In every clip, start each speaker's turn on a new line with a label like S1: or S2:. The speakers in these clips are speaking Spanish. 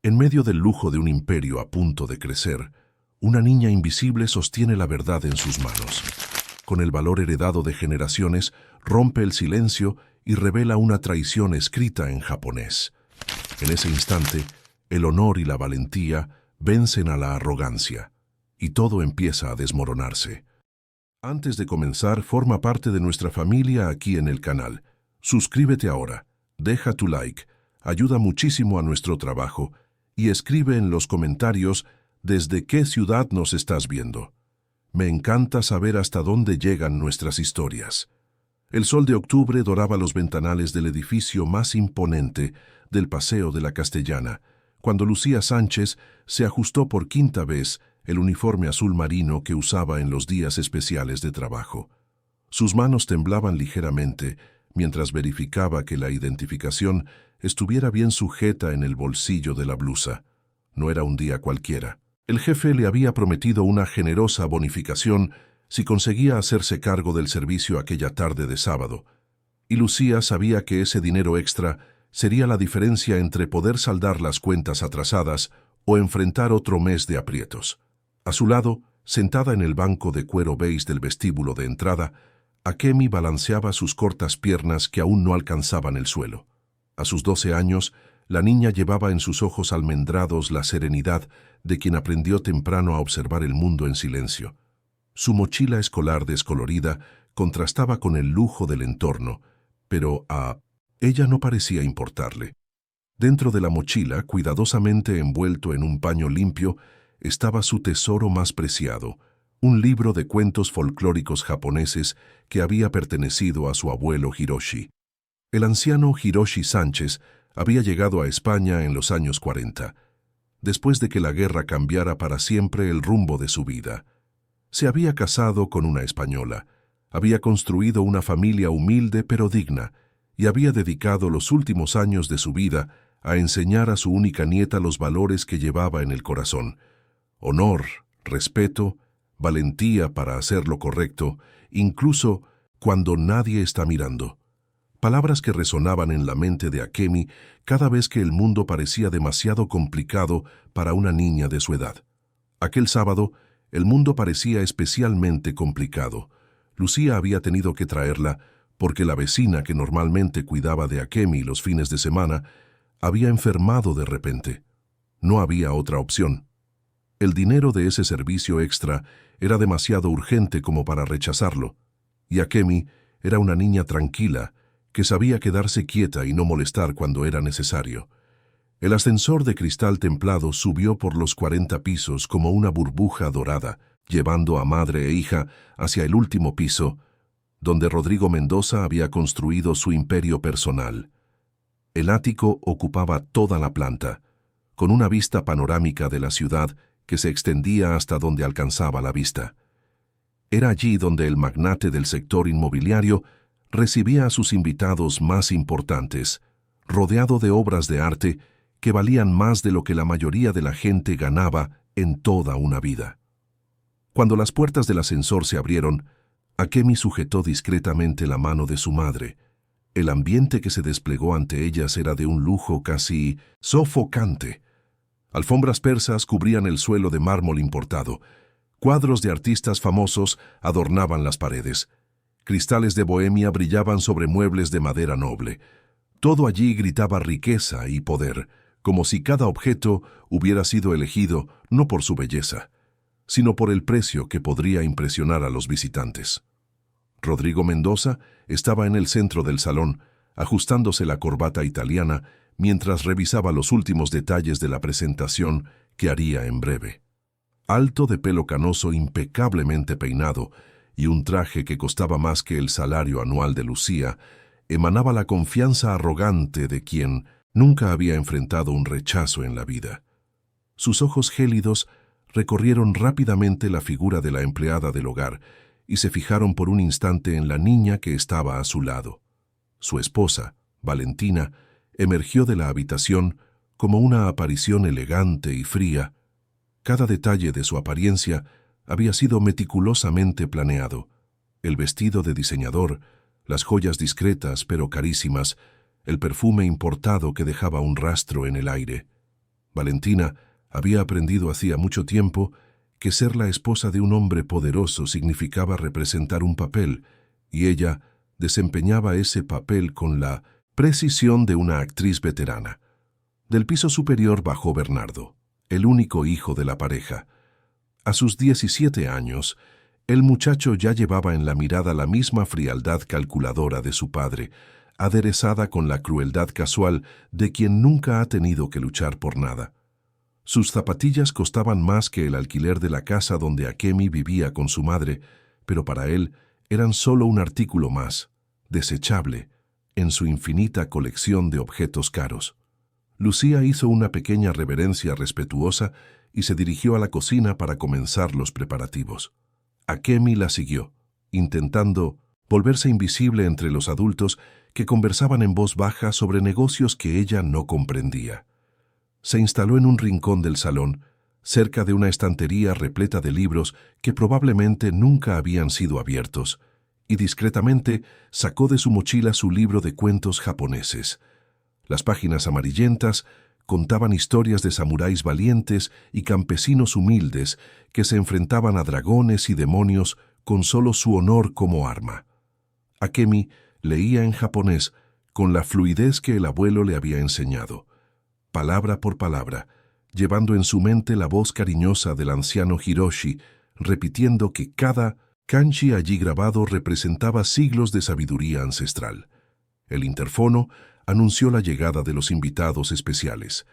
S1: En medio del lujo de un imperio a punto de crecer, una niña invisible sostiene la verdad en sus manos. Con el valor heredado de generaciones, rompe el silencio y revela una traición escrita en japonés. En ese instante, el honor y la valentía vencen a la arrogancia, y todo empieza a desmoronarse. Antes de comenzar, forma parte de nuestra familia aquí en el canal. Suscríbete ahora, deja tu like, ayuda muchísimo a nuestro trabajo, y escribe en los comentarios desde qué ciudad nos estás viendo. Me encanta saber hasta dónde llegan nuestras historias. El sol de octubre doraba los ventanales del edificio más imponente del Paseo de la Castellana, cuando Lucía Sánchez se ajustó por quinta vez el uniforme azul marino que usaba en los días especiales de trabajo. Sus manos temblaban ligeramente mientras verificaba que la identificación estuviera bien sujeta en el bolsillo de la blusa. No era un día cualquiera. El jefe le había prometido una generosa bonificación si conseguía hacerse cargo del servicio aquella tarde de sábado, y Lucía sabía que ese dinero extra sería la diferencia entre poder saldar las cuentas atrasadas o enfrentar otro mes de aprietos. A su lado, sentada en el banco de cuero beige del vestíbulo de entrada, Akemi balanceaba sus cortas piernas que aún no alcanzaban el suelo. A sus 12 años, la niña llevaba en sus ojos almendrados la serenidad de quien aprendió temprano a observar el mundo en silencio. Su mochila escolar descolorida contrastaba con el lujo del entorno, pero a ella no parecía importarle. Dentro de la mochila, cuidadosamente envuelto en un paño limpio, estaba su tesoro más preciado, un libro de cuentos folclóricos japoneses que había pertenecido a su abuelo Hiroshi. El anciano Hiroshi Sánchez había llegado a España en los años 40, después de que la guerra cambiara para siempre el rumbo de su vida. Se había casado con una española, había construido una familia humilde pero digna, y había dedicado los últimos años de su vida a enseñar a su única nieta los valores que llevaba en el corazón: honor, respeto, valentía para hacer lo correcto, incluso cuando nadie está mirando. Palabras que resonaban en la mente de Akemi cada vez que el mundo parecía demasiado complicado para una niña de su edad. Aquel sábado, el mundo parecía especialmente complicado. Lucía había tenido que traerla porque la vecina que normalmente cuidaba de Akemi los fines de semana había enfermado de repente. No había otra opción. El dinero de ese servicio extra era demasiado urgente como para rechazarlo, y Akemi era una niña tranquila que sabía quedarse quieta y no molestar cuando era necesario. El ascensor de cristal templado subió por los 40 pisos como una burbuja dorada, llevando a madre e hija hacia el último piso, donde Rodrigo Mendoza había construido su imperio personal. El ático ocupaba toda la planta, con una vista panorámica de la ciudad que se extendía hasta donde alcanzaba la vista. Era allí donde el magnate del sector inmobiliario recibía a sus invitados más importantes, rodeado de obras de arte que valían más de lo que la mayoría de la gente ganaba en toda una vida. Cuando las puertas del ascensor se abrieron, Akemi sujetó discretamente la mano de su madre. El ambiente que se desplegó ante ellas era de un lujo casi sofocante. Alfombras persas cubrían el suelo de mármol importado. Cuadros de artistas famosos adornaban las paredes. Cristales de Bohemia brillaban sobre muebles de madera noble. Todo allí gritaba riqueza y poder, como si cada objeto hubiera sido elegido no por su belleza, sino por el precio que podría impresionar a los visitantes. Rodrigo Mendoza estaba en el centro del salón, ajustándose la corbata italiana mientras revisaba los últimos detalles de la presentación que haría en breve. Alto, de pelo canoso impecablemente peinado y un traje que costaba más que el salario anual de Lucía, emanaba la confianza arrogante de quien nunca había enfrentado un rechazo en la vida. Sus ojos gélidos recorrieron rápidamente la figura de la empleada del hogar y se fijaron por un instante en la niña que estaba a su lado. Su esposa, Valentina, emergió de la habitación como una aparición elegante y fría. Cada detalle de su apariencia había sido meticulosamente planeado: el vestido de diseñador, las joyas discretas pero carísimas, el perfume importado que dejaba un rastro en el aire. Valentina había aprendido hacía mucho tiempo que ser la esposa de un hombre poderoso significaba representar un papel, y ella desempeñaba ese papel con la precisión de una actriz veterana. Del piso superior bajó Bernardo, el único hijo de la pareja. A sus 17 años, el muchacho ya llevaba en la mirada la misma frialdad calculadora de su padre, aderezada con la crueldad casual de quien nunca ha tenido que luchar por nada. Sus zapatillas costaban más que el alquiler de la casa donde Akemi vivía con su madre, pero para él eran solo un artículo más, desechable, en su infinita colección de objetos caros. Lucía hizo una pequeña reverencia respetuosa y se dirigió a la cocina para comenzar los preparativos. Akemi la siguió, intentando volverse invisible entre los adultos que conversaban en voz baja sobre negocios que ella no comprendía. Se instaló en un rincón del salón, cerca de una estantería repleta de libros que probablemente nunca habían sido abiertos, y discretamente sacó de su mochila su libro de cuentos japoneses. Las páginas amarillentas contaban historias de samuráis valientes y campesinos humildes que se enfrentaban a dragones y demonios con solo su honor como arma. Akemi leía en japonés con la fluidez que el abuelo le había enseñado, palabra por palabra, llevando en su mente la voz cariñosa del anciano Hiroshi, repitiendo que cada kanji allí grabado representaba siglos de sabiduría ancestral. El interfono anunció la llegada de los invitados especiales.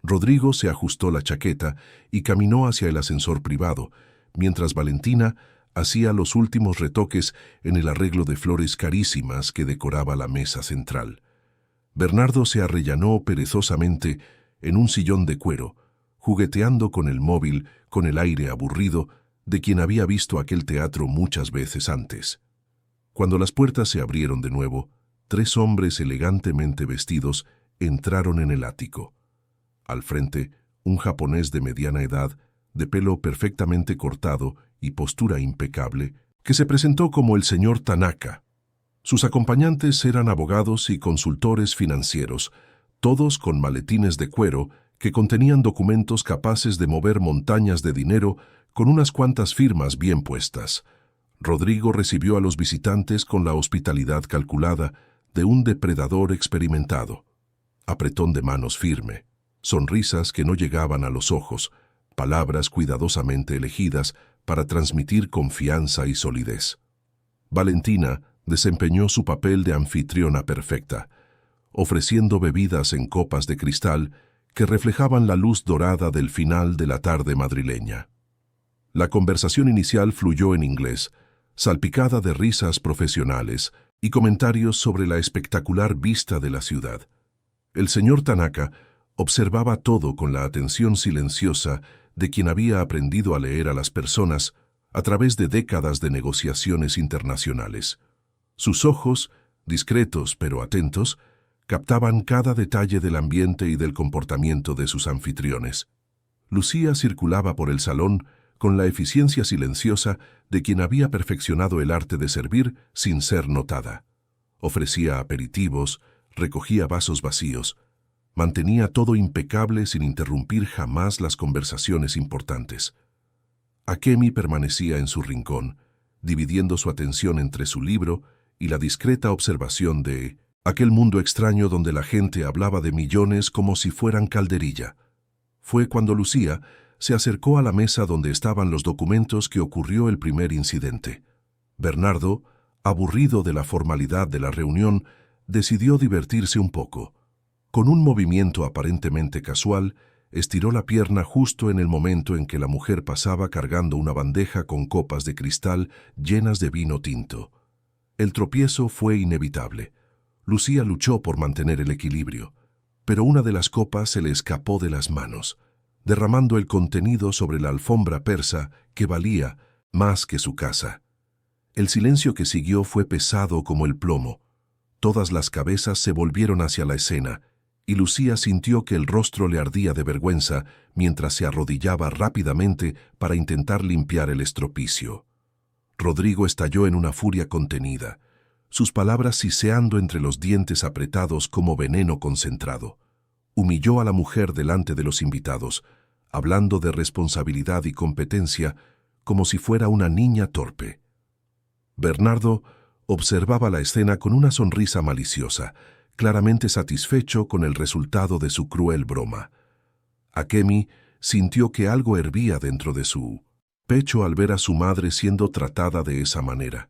S1: Rodrigo se ajustó la chaqueta y caminó hacia el ascensor privado, mientras Valentina hacía los últimos retoques en el arreglo de flores carísimas que decoraba la mesa central. Bernardo se arrellanó perezosamente en un sillón de cuero, jugueteando con el móvil con el aire aburrido de quien había visto aquel teatro muchas veces antes. Cuando las puertas se abrieron de nuevo, 3 hombres elegantemente vestidos entraron en el ático. Al frente, un japonés de mediana edad, de pelo perfectamente cortado y postura impecable, que se presentó como el señor Tanaka. Sus acompañantes eran abogados y consultores financieros, todos con maletines de cuero que contenían documentos capaces de mover montañas de dinero con unas cuantas firmas bien puestas. Rodrigo recibió a los visitantes con la hospitalidad calculada de un depredador experimentado. Apretón de manos firme, sonrisas que no llegaban a los ojos, palabras cuidadosamente elegidas para transmitir confianza y solidez. Valentina desempeñó su papel de anfitriona perfecta, ofreciendo bebidas en copas de cristal que reflejaban la luz dorada del final de la tarde madrileña. La conversación inicial fluyó en inglés, salpicada de risas profesionales y comentarios sobre la espectacular vista de la ciudad. El señor Tanaka observaba todo con la atención silenciosa de quien había aprendido a leer a las personas a través de décadas de negociaciones internacionales. Sus ojos, discretos pero atentos, captaban cada detalle del ambiente y del comportamiento de sus anfitriones. Lucía circulaba por el salón con la eficiencia silenciosa de quien había perfeccionado el arte de servir sin ser notada. Ofrecía aperitivos, recogía vasos vacíos, mantenía todo impecable sin interrumpir jamás las conversaciones importantes. Akemi permanecía en su rincón, dividiendo su atención entre su libro y la discreta observación de aquel mundo extraño donde la gente hablaba de millones como si fueran calderilla. Fue cuando Lucía se acercó a la mesa donde estaban los documentos que ocurrió el primer incidente. Bernardo, aburrido de la formalidad de la reunión, decidió divertirse un poco. Con un movimiento aparentemente casual, estiró la pierna justo en el momento en que la mujer pasaba cargando una bandeja con copas de cristal llenas de vino tinto. El tropiezo fue inevitable. Lucía luchó por mantener el equilibrio, pero una de las copas se le escapó de las manos, derramando el contenido sobre la alfombra persa que valía más que su casa. El silencio que siguió fue pesado como el plomo. Todas las cabezas se volvieron hacia la escena, y Lucía sintió que el rostro le ardía de vergüenza mientras se arrodillaba rápidamente para intentar limpiar el estropicio. Rodrigo estalló en una furia contenida, sus palabras siseando entre los dientes apretados como veneno concentrado. Humilló a la mujer delante de los invitados, hablando de responsabilidad y competencia como si fuera una niña torpe. Bernardo observaba la escena con una sonrisa maliciosa, claramente satisfecho con el resultado de su cruel broma. Akemi sintió que algo hervía dentro de su pecho al ver a su madre siendo tratada de esa manera.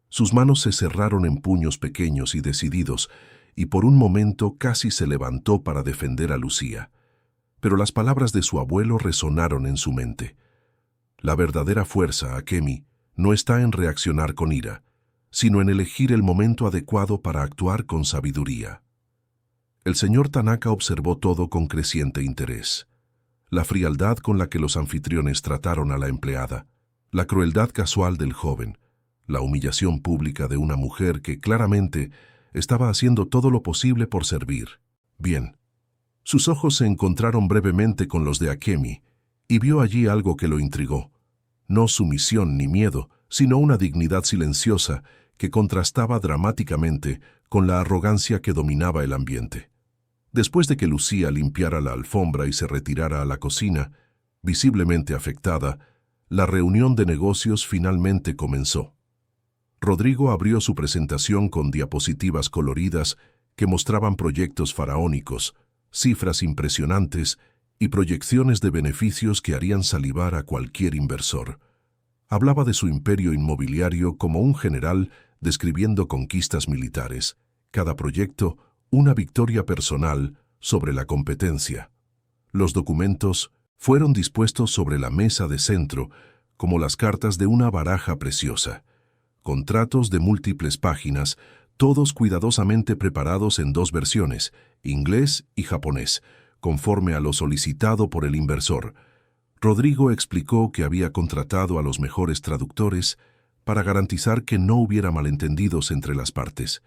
S1: Sus manos se cerraron en puños pequeños y decididos, y por un momento casi se levantó para defender a Lucía. Pero las palabras de su abuelo resonaron en su mente. La verdadera fuerza, Akemi, no está en reaccionar con ira, sino en elegir el momento adecuado para actuar con sabiduría. El señor Tanaka observó todo con creciente interés. La frialdad con la que los anfitriones trataron a la empleada, la crueldad casual del joven, la humillación pública de una mujer que claramente estaba haciendo todo lo posible por servir. Bien. Sus ojos se encontraron brevemente con los de Akemi y vio allí algo que lo intrigó. No sumisión ni miedo, sino una dignidad silenciosa que contrastaba dramáticamente con la arrogancia que dominaba el ambiente. Después de que Lucía limpiara la alfombra y se retirara a la cocina, visiblemente afectada, la reunión de negocios finalmente comenzó. Rodrigo abrió su presentación con diapositivas coloridas que mostraban proyectos faraónicos, cifras impresionantes y proyecciones de beneficios que harían salivar a cualquier inversor. Hablaba de su imperio inmobiliario como un general describiendo conquistas militares, cada proyecto una victoria personal sobre la competencia. Los documentos fueron dispuestos sobre la mesa de centro como las cartas de una baraja preciosa. Contratos de múltiples páginas, todos cuidadosamente preparados en dos versiones, inglés y japonés, conforme a lo solicitado por el inversor. Rodrigo explicó que había contratado a los mejores traductores para garantizar que no hubiera malentendidos entre las partes.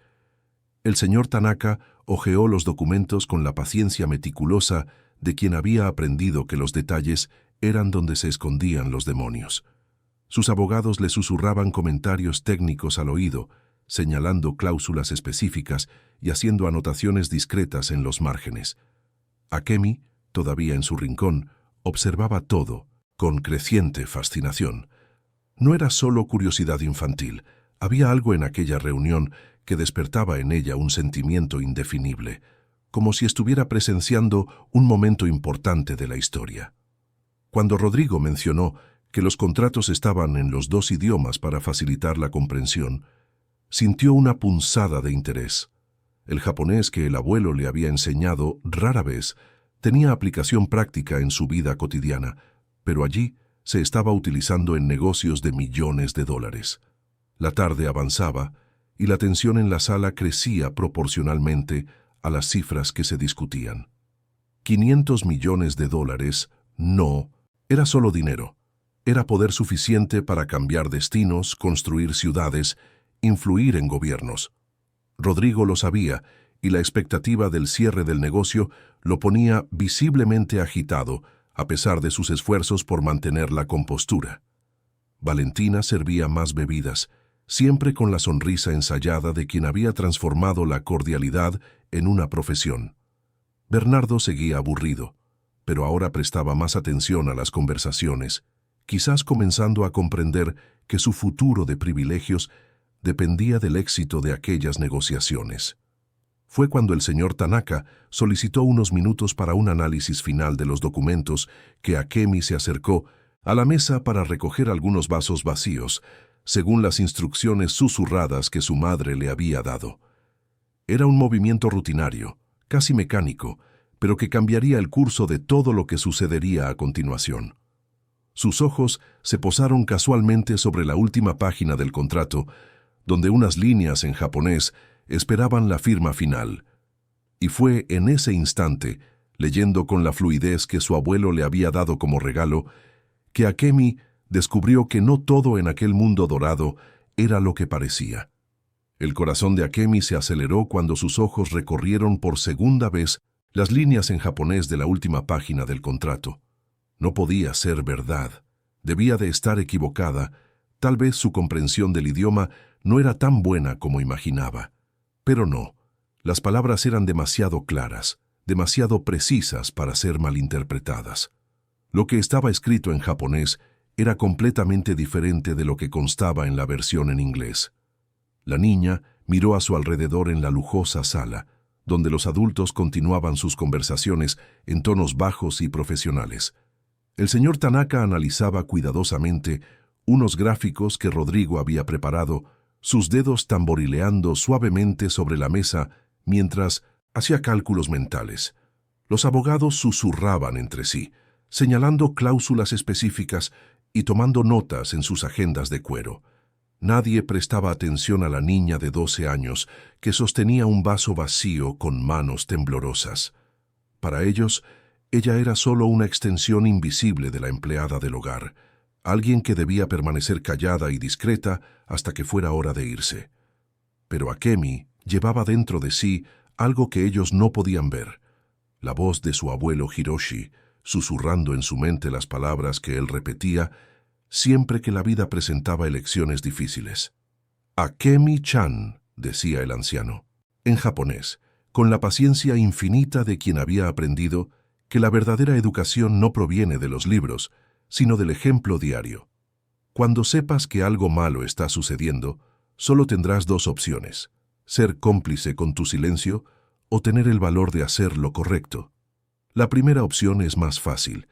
S1: El señor Tanaka hojeó los documentos con la paciencia meticulosa de quien había aprendido que los detalles eran donde se escondían los demonios. Sus abogados le susurraban comentarios técnicos al oído, señalando cláusulas específicas y haciendo anotaciones discretas en los márgenes. Akemi, todavía en su rincón, observaba todo, con creciente fascinación. No era solo curiosidad infantil, había algo en aquella reunión que despertaba en ella un sentimiento indefinible, como si estuviera presenciando un momento importante de la historia. Cuando Rodrigo mencionó que los contratos estaban en los dos idiomas para facilitar la comprensión, sintió una punzada de interés. El japonés que el abuelo le había enseñado rara vez tenía aplicación práctica en su vida cotidiana, pero allí se estaba utilizando en negocios de millones de dólares. La tarde avanzaba y la tensión en la sala crecía proporcionalmente a las cifras que se discutían. 500 millones de dólares no era solo dinero. Era poder suficiente para cambiar destinos, construir ciudades, influir en gobiernos. Rodrigo lo sabía, y la expectativa del cierre del negocio lo ponía visiblemente agitado, a pesar de sus esfuerzos por mantener la compostura. Valentina servía más bebidas, siempre con la sonrisa ensayada de quien había transformado la cordialidad en una profesión. Bernardo seguía aburrido, pero ahora prestaba más atención a las conversaciones, quizás comenzando a comprender que su futuro de privilegios dependía del éxito de aquellas negociaciones. Fue cuando el señor Tanaka solicitó unos minutos para un análisis final de los documentos que Akemi se acercó a la mesa para recoger algunos vasos vacíos, según las instrucciones susurradas que su madre le había dado. Era un movimiento rutinario, casi mecánico, pero que cambiaría el curso de todo lo que sucedería a continuación. Sus ojos se posaron casualmente sobre la última página del contrato, donde unas líneas en japonés esperaban la firma final. Y fue en ese instante, leyendo con la fluidez que su abuelo le había dado como regalo, que Akemi descubrió que no todo en aquel mundo dorado era lo que parecía. El corazón de Akemi se aceleró cuando sus ojos recorrieron por segunda vez las líneas en japonés de la última página del contrato. No podía ser verdad. Debía de estar equivocada. Tal vez su comprensión del idioma no era tan buena como imaginaba. Pero no. Las palabras eran demasiado claras, demasiado precisas para ser malinterpretadas. Lo que estaba escrito en japonés era completamente diferente de lo que constaba en la versión en inglés. La niña miró a su alrededor en la lujosa sala, donde los adultos continuaban sus conversaciones en tonos bajos y profesionales. El señor Tanaka analizaba cuidadosamente unos gráficos que Rodrigo había preparado, sus dedos tamborileando suavemente sobre la mesa mientras hacía cálculos mentales. Los abogados susurraban entre sí, señalando cláusulas específicas y tomando notas en sus agendas de cuero. Nadie prestaba atención a la niña de 12 años que sostenía un vaso vacío con manos temblorosas. Para ellos, ella era solo una extensión invisible de la empleada del hogar, alguien que debía permanecer callada y discreta hasta que fuera hora de irse. Pero Akemi llevaba dentro de sí algo que ellos no podían ver, la voz de su abuelo Hiroshi, susurrando en su mente las palabras que él repetía siempre que la vida presentaba elecciones difíciles. Akemi-chan, decía el anciano, en japonés, con la paciencia infinita de quien había aprendido que la verdadera educación no proviene de los libros, sino del ejemplo diario. Cuando sepas que algo malo está sucediendo, solo tendrás dos opciones: ser cómplice con tu silencio o tener el valor de hacer lo correcto. La primera opción es más fácil,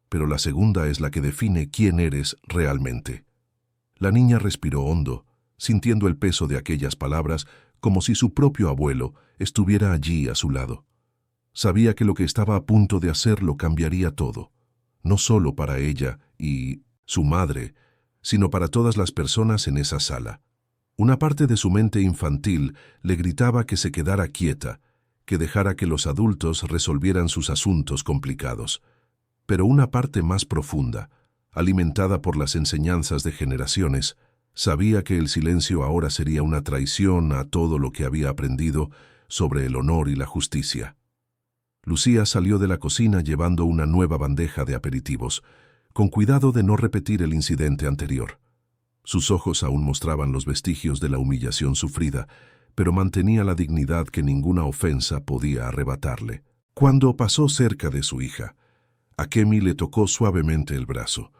S1: pero la segunda es la que define quién eres realmente. La niña respiró hondo, sintiendo el peso de aquellas palabras como si su propio abuelo estuviera allí a su lado. Sabía que lo que estaba a punto de hacer lo cambiaría todo, no solo para ella y su madre, sino para todas las personas en esa sala. Una parte de su mente infantil le gritaba que se quedara quieta, que dejara que los adultos resolvieran sus asuntos complicados. Pero una parte más profunda, alimentada por las enseñanzas de generaciones, sabía que el silencio ahora sería una traición a todo lo que había aprendido sobre el honor y la justicia. Lucía salió de la cocina llevando una nueva bandeja de aperitivos, con cuidado de no repetir el incidente anterior. Sus ojos aún mostraban los vestigios de la humillación sufrida, pero mantenía la dignidad que ninguna ofensa podía arrebatarle. Cuando pasó cerca de su hija, Akemi le tocó suavemente el brazo,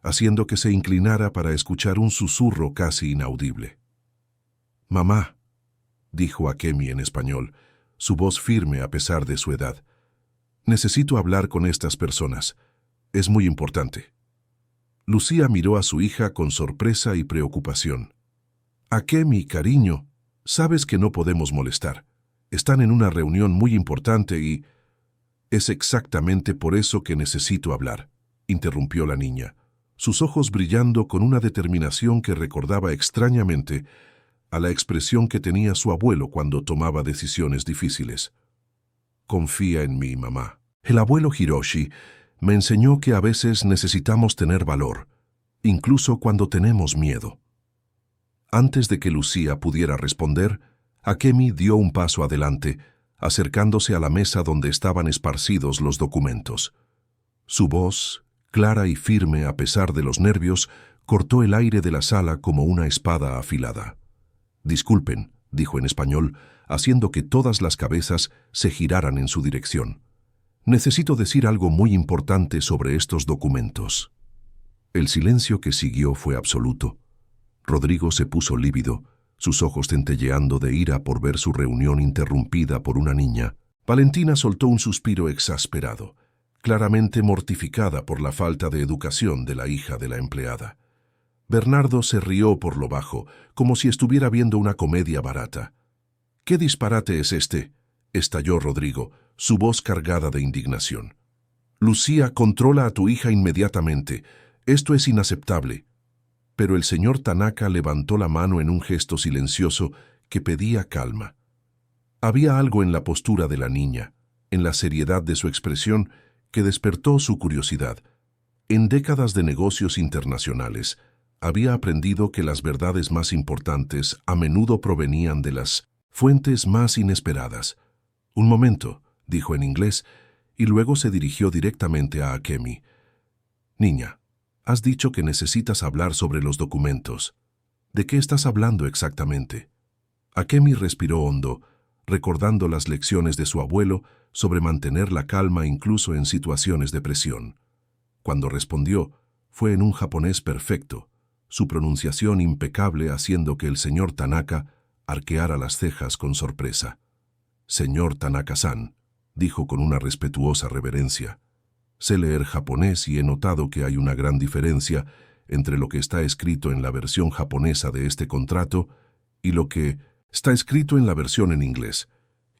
S1: haciendo que se inclinara para escuchar un susurro casi inaudible. «Mamá», dijo Akemi en español, su voz firme a pesar de su edad. «Necesito hablar con estas personas. Es muy importante». Lucía miró a su hija con sorpresa y preocupación. «Akemi, cariño, sabes que no podemos molestar. Están en una reunión muy importante y...» «Es exactamente por eso que necesito hablar», interrumpió la niña, sus ojos brillando con una determinación que recordaba extrañamente a la expresión que tenía su abuelo cuando tomaba decisiones difíciles. «Confía en mí, mamá. El abuelo Hiroshi me enseñó que a veces necesitamos tener valor, incluso cuando tenemos miedo». Antes de que Lucía pudiera responder, Akemi dio un paso adelante, acercándose a la mesa donde estaban esparcidos los documentos. Su voz, clara y firme a pesar de los nervios, cortó el aire de la sala como una espada afilada. «Disculpen», dijo en español, haciendo que todas las cabezas se giraran en su dirección. «Necesito decir algo muy importante sobre estos documentos». El silencio que siguió fue absoluto. Rodrigo se puso lívido, sus ojos centelleando de ira por ver su reunión interrumpida por una niña. Valentina soltó un suspiro exasperado, claramente mortificada por la falta de educación de la hija de la empleada. Bernardo se rió por lo bajo, como si estuviera viendo una comedia barata. «¿Qué disparate es este?», estalló Rodrigo, su voz cargada de indignación. «Lucía, controla a tu hija inmediatamente. Esto es inaceptable». Pero el señor Tanaka levantó la mano en un gesto silencioso que pedía calma. Había algo en la postura de la niña, en la seriedad de su expresión, que despertó su curiosidad. En décadas de negocios internacionales, había aprendido que las verdades más importantes a menudo provenían de las fuentes más inesperadas. «Un momento», dijo en inglés, y luego se dirigió directamente a Akemi. «Niña, has dicho que necesitas hablar sobre los documentos. ¿De qué estás hablando exactamente?» Akemi respiró hondo, recordando las lecciones de su abuelo sobre mantener la calma incluso en situaciones de presión. Cuando respondió, fue en un japonés perfecto, su pronunciación impecable haciendo que el señor Tanaka arqueara las cejas con sorpresa. «Señor Tanaka-san», dijo con una respetuosa reverencia, «sé leer japonés y he notado que hay una gran diferencia entre lo que está escrito en la versión japonesa de este contrato y lo que está escrito en la versión en inglés.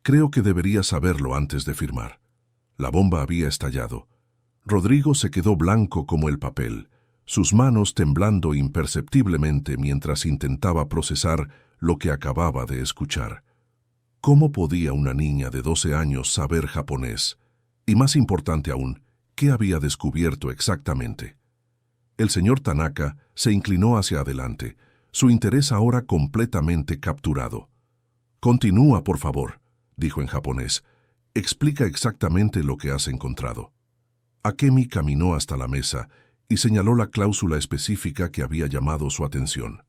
S1: Creo que debería saberlo antes de firmar». La bomba había estallado. Rodrigo se quedó blanco como el papel, sus manos temblando imperceptiblemente mientras intentaba procesar lo que acababa de escuchar. ¿Cómo podía una niña de 12 años saber japonés? Y más importante aún, ¿qué había descubierto exactamente? El señor Tanaka se inclinó hacia adelante, su interés ahora completamente capturado. «Continúa, por favor», dijo en japonés. «Explica exactamente lo que has encontrado». Akemi caminó hasta la mesa y señaló la cláusula específica que había llamado su atención.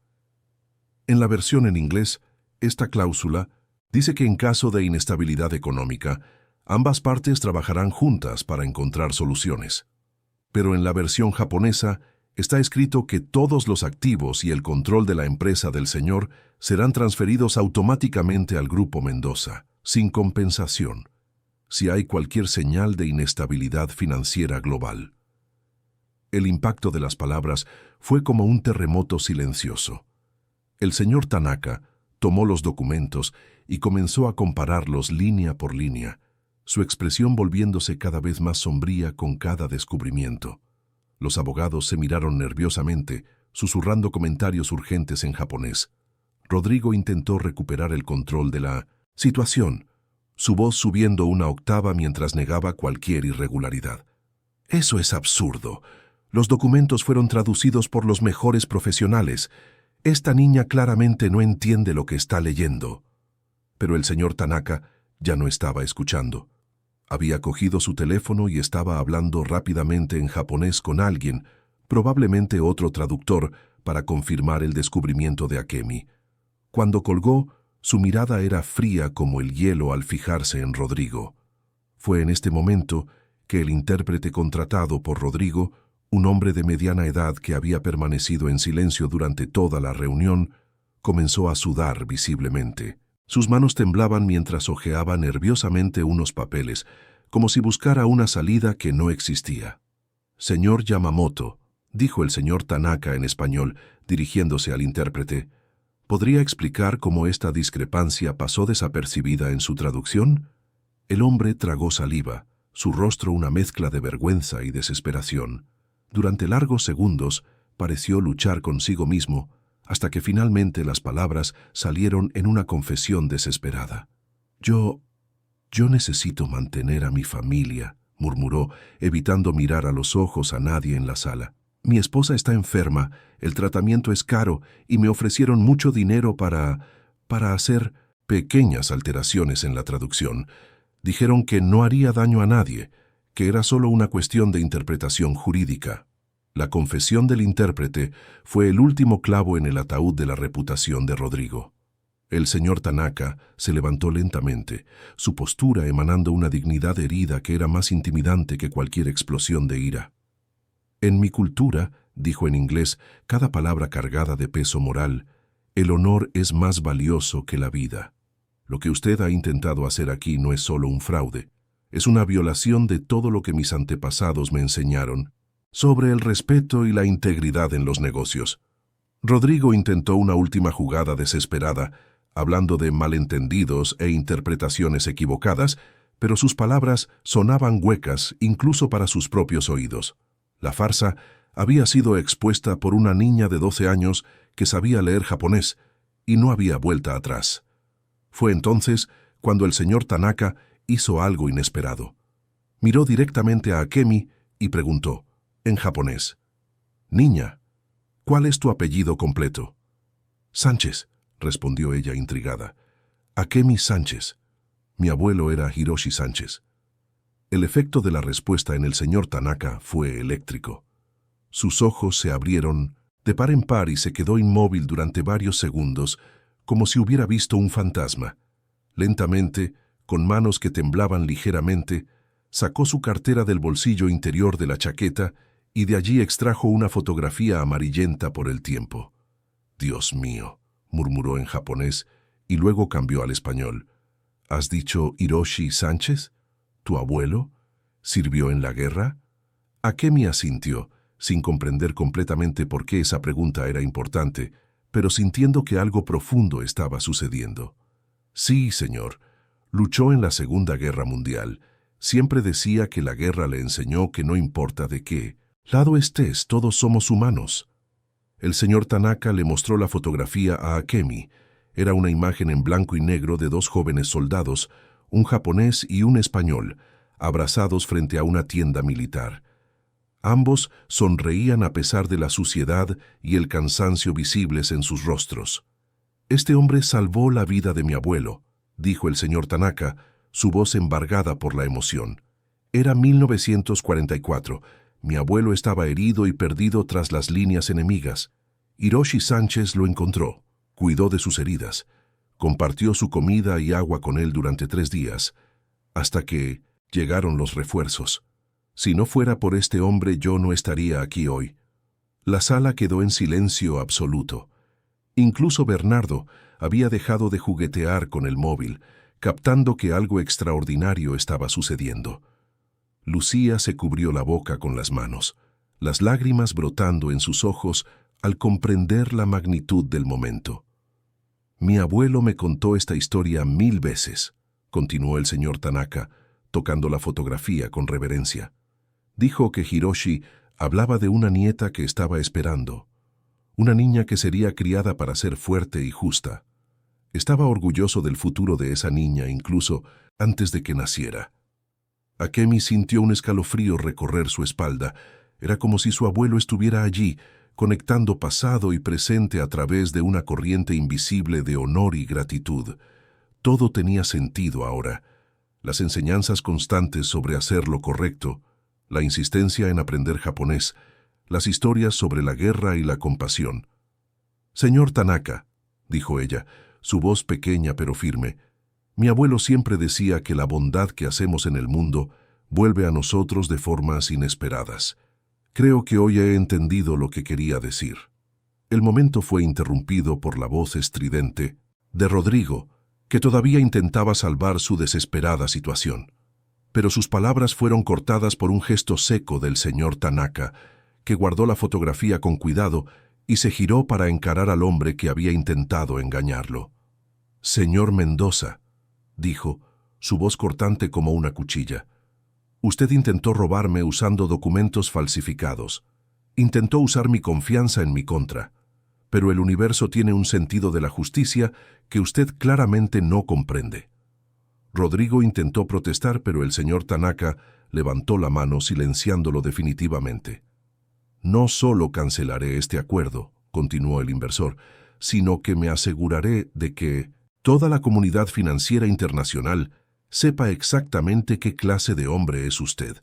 S1: En la versión en inglés, esta cláusula dice que en caso de inestabilidad económica, ambas partes trabajarán juntas para encontrar soluciones. Pero en la versión japonesa está escrito que todos los activos y el control de la empresa del señor serán transferidos automáticamente al Grupo Mendoza, sin compensación, si hay cualquier señal de inestabilidad financiera global. El impacto de las palabras fue como un terremoto silencioso. El señor Tanaka tomó los documentos y comenzó a compararlos línea por línea, su expresión volviéndose cada vez más sombría con cada descubrimiento. Los abogados se miraron nerviosamente, susurrando comentarios urgentes en japonés. Rodrigo intentó recuperar el control de la situación, su voz subiendo una octava mientras negaba cualquier irregularidad. «Eso es absurdo. Los documentos fueron traducidos por los mejores profesionales. Esta niña claramente no entiende lo que está leyendo». Pero el señor Tanaka ya no estaba escuchando. Había cogido su teléfono y estaba hablando rápidamente en japonés con alguien, probablemente otro traductor, para confirmar el descubrimiento de Akemi. Cuando colgó, su mirada era fría como el hielo al fijarse en Rodrigo. Fue en este momento que el intérprete contratado por Rodrigo, un hombre de mediana edad que había permanecido en silencio durante toda la reunión, comenzó a sudar visiblemente. Sus manos temblaban mientras hojeaba nerviosamente unos papeles, como si buscara una salida que no existía. «Señor Yamamoto», dijo el señor Tanaka en español, dirigiéndose al intérprete, ¿podría explicar cómo esta discrepancia pasó desapercibida en su traducción? El hombre tragó saliva, su rostro una mezcla de vergüenza y desesperación. Durante largos segundos pareció luchar consigo mismo, hasta que finalmente las palabras salieron en una confesión desesperada. Yo necesito mantener a mi familia», murmuró, evitando mirar a los ojos a nadie en la sala. «Mi esposa está enferma, el tratamiento es caro y me ofrecieron mucho dinero para hacer pequeñas alteraciones en la traducción. Dijeron que no haría daño a nadie, que era solo una cuestión de interpretación jurídica». La confesión del intérprete fue el último clavo en el ataúd de la reputación de Rodrigo. El señor Tanaka se levantó lentamente, su postura emanando una dignidad herida que era más intimidante que cualquier explosión de ira. «En mi cultura», dijo en inglés, cada palabra cargada de peso moral, «el honor es más valioso que la vida. Lo que usted ha intentado hacer aquí no es solo un fraude, es una violación de todo lo que mis antepasados me enseñaron sobre el respeto y la integridad en los negocios». Rodrigo intentó una última jugada desesperada, hablando de malentendidos e interpretaciones equivocadas, pero sus palabras sonaban huecas incluso para sus propios oídos. La farsa había sido expuesta por una niña de 12 años que sabía leer japonés y no había vuelta atrás. Fue entonces cuando el señor Tanaka hizo algo inesperado. Miró directamente a Akemi y preguntó, en japonés, «Niña, ¿cuál es tu apellido completo?» «Sánchez», respondió ella intrigada. «Akemi Sánchez. Mi abuelo era Hiroshi Sánchez». El efecto de la respuesta en el señor Tanaka fue eléctrico. Sus ojos se abrieron de par en par y se quedó inmóvil durante varios segundos, como si hubiera visto un fantasma. Lentamente, con manos que temblaban ligeramente, sacó su cartera del bolsillo interior de la chaqueta y de allí extrajo una fotografía amarillenta por el tiempo. «Dios mío», murmuró en japonés y luego cambió al español. «¿Has dicho Hiroshi Sánchez? ¿Tu abuelo? ¿Sirvió en la guerra?» Akemi asintió, sin comprender completamente por qué esa pregunta era importante, pero sintiendo que algo profundo estaba sucediendo. «Sí, señor. Luchó en la Segunda Guerra Mundial. Siempre decía que la guerra le enseñó que no importa de qué lado estés, todos somos humanos». El señor Tanaka le mostró la fotografía a Akemi. Era una imagen en blanco y negro de dos jóvenes soldados, un japonés y un español, abrazados frente a una tienda militar. Ambos sonreían a pesar de la suciedad y el cansancio visibles en sus rostros. «Este hombre salvó la vida de mi abuelo», dijo el señor Tanaka, su voz embargada por la emoción. «Era 1944. Mi abuelo estaba herido y perdido tras las líneas enemigas. Hiroshi Sánchez lo encontró, cuidó de sus heridas, compartió su comida y agua con él durante 3 días, hasta que llegaron los refuerzos. Si no fuera por este hombre, yo no estaría aquí hoy». La sala quedó en silencio absoluto. Incluso Bernardo había dejado de juguetear con el móvil, captando que algo extraordinario estaba sucediendo. Lucía se cubrió la boca con las manos, las lágrimas brotando en sus ojos al comprender la magnitud del momento. «Mi abuelo me contó esta historia 1000 veces», continuó el señor Tanaka, tocando la fotografía con reverencia. «Dijo que Hiroshi hablaba de una nieta que estaba esperando, una niña que sería criada para ser fuerte y justa. Estaba orgulloso del futuro de esa niña incluso antes de que naciera». Akemi sintió un escalofrío recorrer su espalda. Era como si su abuelo estuviera allí, conectando pasado y presente a través de una corriente invisible de honor y gratitud. Todo tenía sentido ahora. Las enseñanzas constantes sobre hacer lo correcto, la insistencia en aprender japonés, las historias sobre la guerra y la compasión. «Señor Tanaka», dijo ella, su voz pequeña pero firme, «mi abuelo siempre decía que la bondad que hacemos en el mundo vuelve a nosotros de formas inesperadas. Creo que hoy he entendido lo que quería decir». El momento fue interrumpido por la voz estridente de Rodrigo, que todavía intentaba salvar su desesperada situación. Pero sus palabras fueron cortadas por un gesto seco del señor Tanaka, que guardó la fotografía con cuidado y se giró para encarar al hombre que había intentado engañarlo. «Señor Mendoza», dijo, su voz cortante como una cuchilla, «usted intentó robarme usando documentos falsificados. Intentó usar mi confianza en mi contra. Pero el universo tiene un sentido de la justicia que usted claramente no comprende». Rodrigo intentó protestar, pero el señor Tanaka levantó la mano silenciándolo definitivamente. «No solo cancelaré este acuerdo», continuó el inversor, «sino que me aseguraré de que toda la comunidad financiera internacional sepa exactamente qué clase de hombre es usted.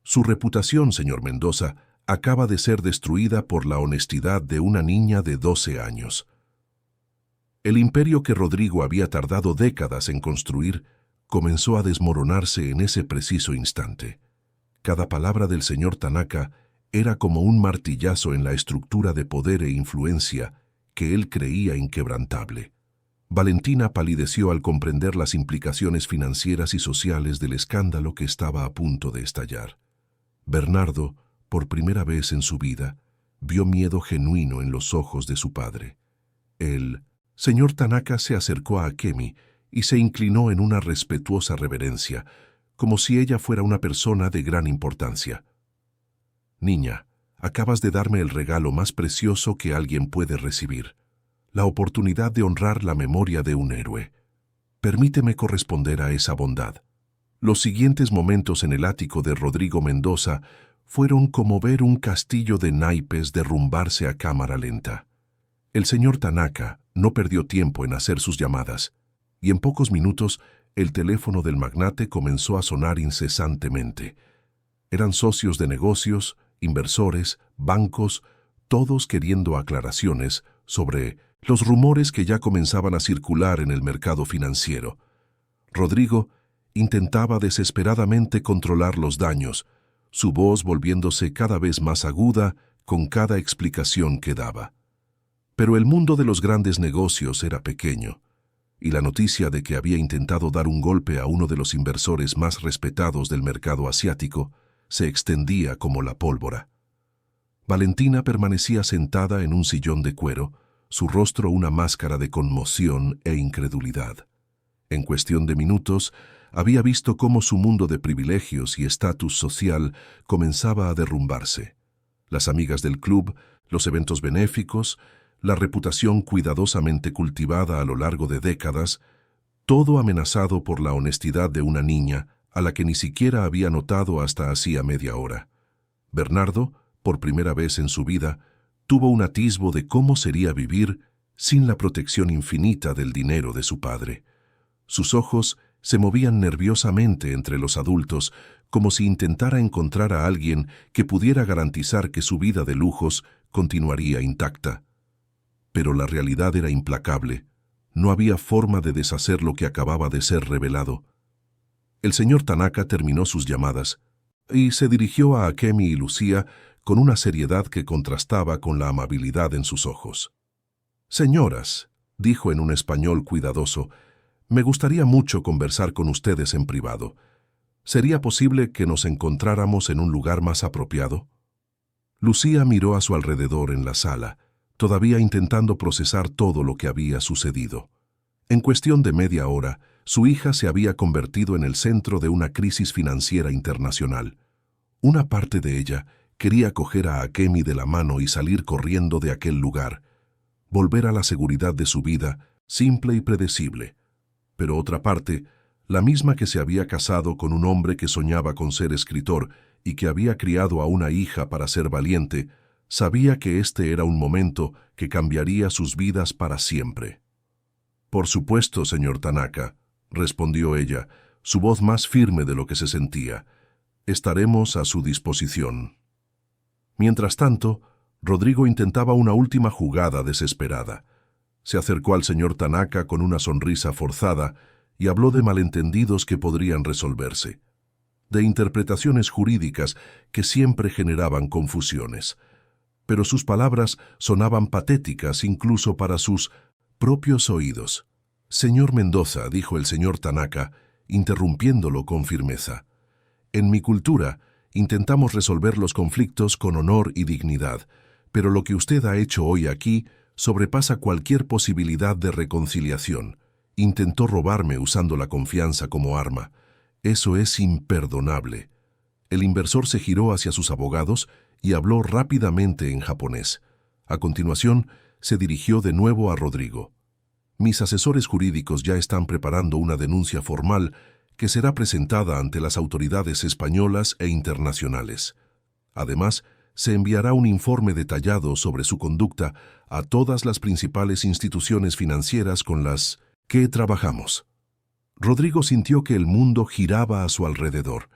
S1: Su reputación, señor Mendoza, acaba de ser destruida por la honestidad de una niña de 12 años». El imperio que Rodrigo había tardado décadas en construir comenzó a desmoronarse en ese preciso instante. Cada palabra del señor Tanaka era como un martillazo en la estructura de poder e influencia que él creía inquebrantable. Valentina palideció al comprender las implicaciones financieras y sociales del escándalo que estaba a punto de estallar. Bernardo, por primera vez en su vida, vio miedo genuino en los ojos de su padre. El señor Tanaka se acercó a Akemi y se inclinó en una respetuosa reverencia, como si ella fuera una persona de gran importancia. «Niña, acabas de darme el regalo más precioso que alguien puede recibir, la oportunidad de honrar la memoria de un héroe. Permíteme corresponder a esa bondad». Los siguientes momentos en el ático de Rodrigo Mendoza fueron como ver un castillo de naipes derrumbarse a cámara lenta. El señor Tanaka no perdió tiempo en hacer sus llamadas, y en pocos minutos el teléfono del magnate comenzó a sonar incesantemente. Eran socios de negocios, inversores, bancos, todos queriendo aclaraciones sobre los rumores que ya comenzaban a circular en el mercado financiero. Rodrigo intentaba desesperadamente controlar los daños, su voz volviéndose cada vez más aguda con cada explicación que daba. Pero el mundo de los grandes negocios era pequeño, y la noticia de que había intentado dar un golpe a uno de los inversores más respetados del mercado asiático se extendía como la pólvora. Valentina permanecía sentada en un sillón de cuero, su rostro una máscara de conmoción e incredulidad. En cuestión de minutos, había visto cómo su mundo de privilegios y estatus social comenzaba a derrumbarse. Las amigas del club, los eventos benéficos, la reputación cuidadosamente cultivada a lo largo de décadas, todo amenazado por la honestidad de una niña a la que ni siquiera había notado hasta hacía media hora. Bernardo, por primera vez en su vida, tuvo un atisbo de cómo sería vivir sin la protección infinita del dinero de su padre. Sus ojos se movían nerviosamente entre los adultos, como si intentara encontrar a alguien que pudiera garantizar que su vida de lujos continuaría intacta. Pero la realidad era implacable. No había forma de deshacer lo que acababa de ser revelado. El señor Tanaka terminó sus llamadas y se dirigió a Akemi y Lucía con una seriedad que contrastaba con la amabilidad en sus ojos. «Señoras», dijo en un español cuidadoso, «me gustaría mucho conversar con ustedes en privado. ¿Sería posible que nos encontráramos en un lugar más apropiado?» Lucía miró a su alrededor en la sala, todavía intentando procesar todo lo que había sucedido. En cuestión de media hora, su hija se había convertido en el centro de una crisis financiera internacional. Una parte de ella quería coger a Akemi de la mano y salir corriendo de aquel lugar, volver a la seguridad de su vida, simple y predecible. Pero otra parte, la misma que se había casado con un hombre que soñaba con ser escritor y que había criado a una hija para ser valiente, sabía que este era un momento que cambiaría sus vidas para siempre. «Por supuesto, señor Tanaka», respondió ella, su voz más firme de lo que se sentía. «Estaremos a su disposición». Mientras tanto, Rodrigo intentaba una última jugada desesperada. Se acercó al señor Tanaka con una sonrisa forzada y habló de malentendidos que podrían resolverse, de interpretaciones jurídicas que siempre generaban confusiones. Pero sus palabras sonaban patéticas incluso para sus propios oídos. «Señor Mendoza», dijo el señor Tanaka, interrumpiéndolo con firmeza, «en mi cultura intentamos resolver los conflictos con honor y dignidad, pero lo que usted ha hecho hoy aquí sobrepasa cualquier posibilidad de reconciliación. Intentó robarme usando la confianza como arma. Eso es imperdonable». El inversor se giró hacia sus abogados y habló rápidamente en japonés. A continuación, se dirigió de nuevo a Rodrigo. «Mis asesores jurídicos ya están preparando una denuncia formal que será presentada ante las autoridades españolas e internacionales. Además, se enviará un informe detallado sobre su conducta a todas las principales instituciones financieras con las que trabajamos». Rodrigo sintió que el mundo giraba a su alrededor.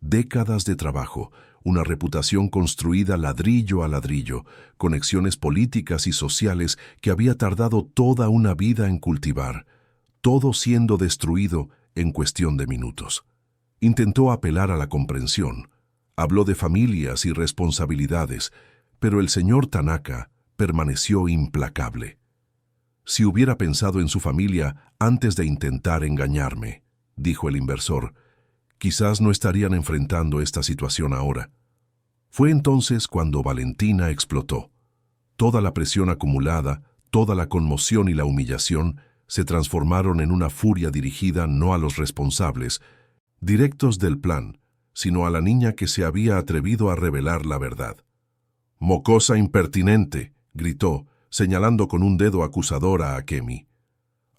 S1: Décadas de trabajo, una reputación construida ladrillo a ladrillo, conexiones políticas y sociales que había tardado toda una vida en cultivar, todo siendo destruido en cuestión de minutos. Intentó apelar a la comprensión, habló de familias y responsabilidades, pero el señor Tanaka permaneció implacable. «Si hubiera pensado en su familia antes de intentar engañarme», dijo el inversor, «quizás no estarían enfrentando esta situación ahora». Fue entonces cuando Valentina explotó. Toda la presión acumulada, toda la conmoción y la humillación se transformaron en una furia dirigida no a los responsables, directos del plan, sino a la niña que se había atrevido a revelar la verdad. «Mocosa impertinente», gritó, señalando con un dedo acusador a Akemi.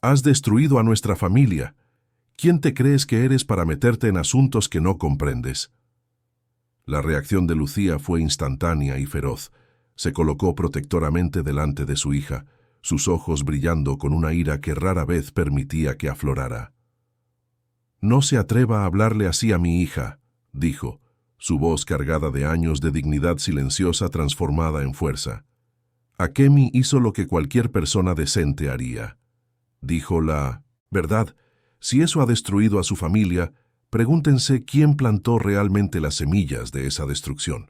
S1: «Has destruido a nuestra familia. ¿Quién te crees que eres para meterte en asuntos que no comprendes?» La reacción de Lucía fue instantánea y feroz. Se colocó protectoramente delante de su hija, sus ojos brillando con una ira que rara vez permitía que aflorara. «No se atreva a hablarle así a mi hija», dijo, su voz cargada de años de dignidad silenciosa transformada en fuerza. «Akemi hizo lo que cualquier persona decente haría. Dijo la verdad, Si eso ha destruido a su familia, pregúntense quién plantó realmente las semillas de esa destrucción.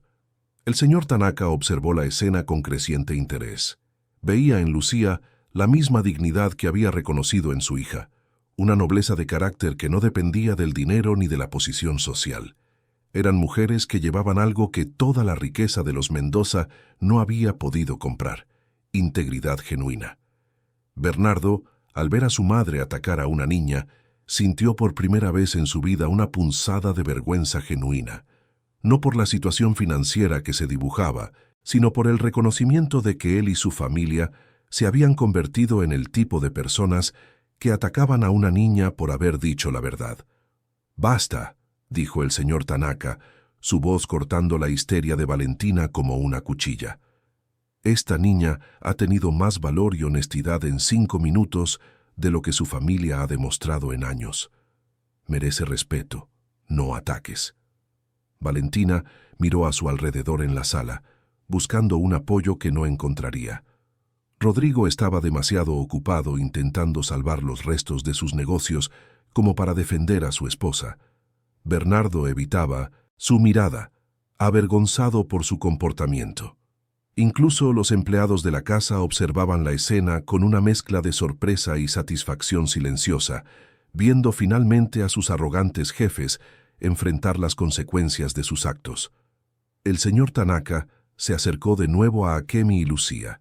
S1: El señor Tanaka observó la escena con creciente interés. Veía en Lucía la misma dignidad que había reconocido en su hija, una nobleza de carácter que no dependía del dinero ni de la posición social. Eran mujeres que llevaban algo que toda la riqueza de los Mendoza no había podido comprar: integridad genuina. Bernardo, al ver a su madre atacar a una niña, sintió por primera vez en su vida una punzada de vergüenza genuina, no por la situación financiera que se dibujaba, sino por el reconocimiento de que él y su familia se habían convertido en el tipo de personas que atacaban a una niña por haber dicho la verdad. «Basta», dijo el señor Tanaka, su voz cortando la histeria de Valentina como una cuchilla. «Esta niña ha tenido más valor y honestidad en 5 minutos de lo que su familia ha demostrado en años. Merece respeto, no ataques». Valentina miró a su alrededor en la sala, buscando un apoyo que no encontraría. Rodrigo estaba demasiado ocupado intentando salvar los restos de sus negocios como para defender a su esposa. Bernardo evitaba su mirada, avergonzado por su comportamiento. Incluso los empleados de la casa observaban la escena con una mezcla de sorpresa y satisfacción silenciosa, viendo finalmente a sus arrogantes jefes enfrentar las consecuencias de sus actos. El señor Tanaka se acercó de nuevo a Akemi y Lucía.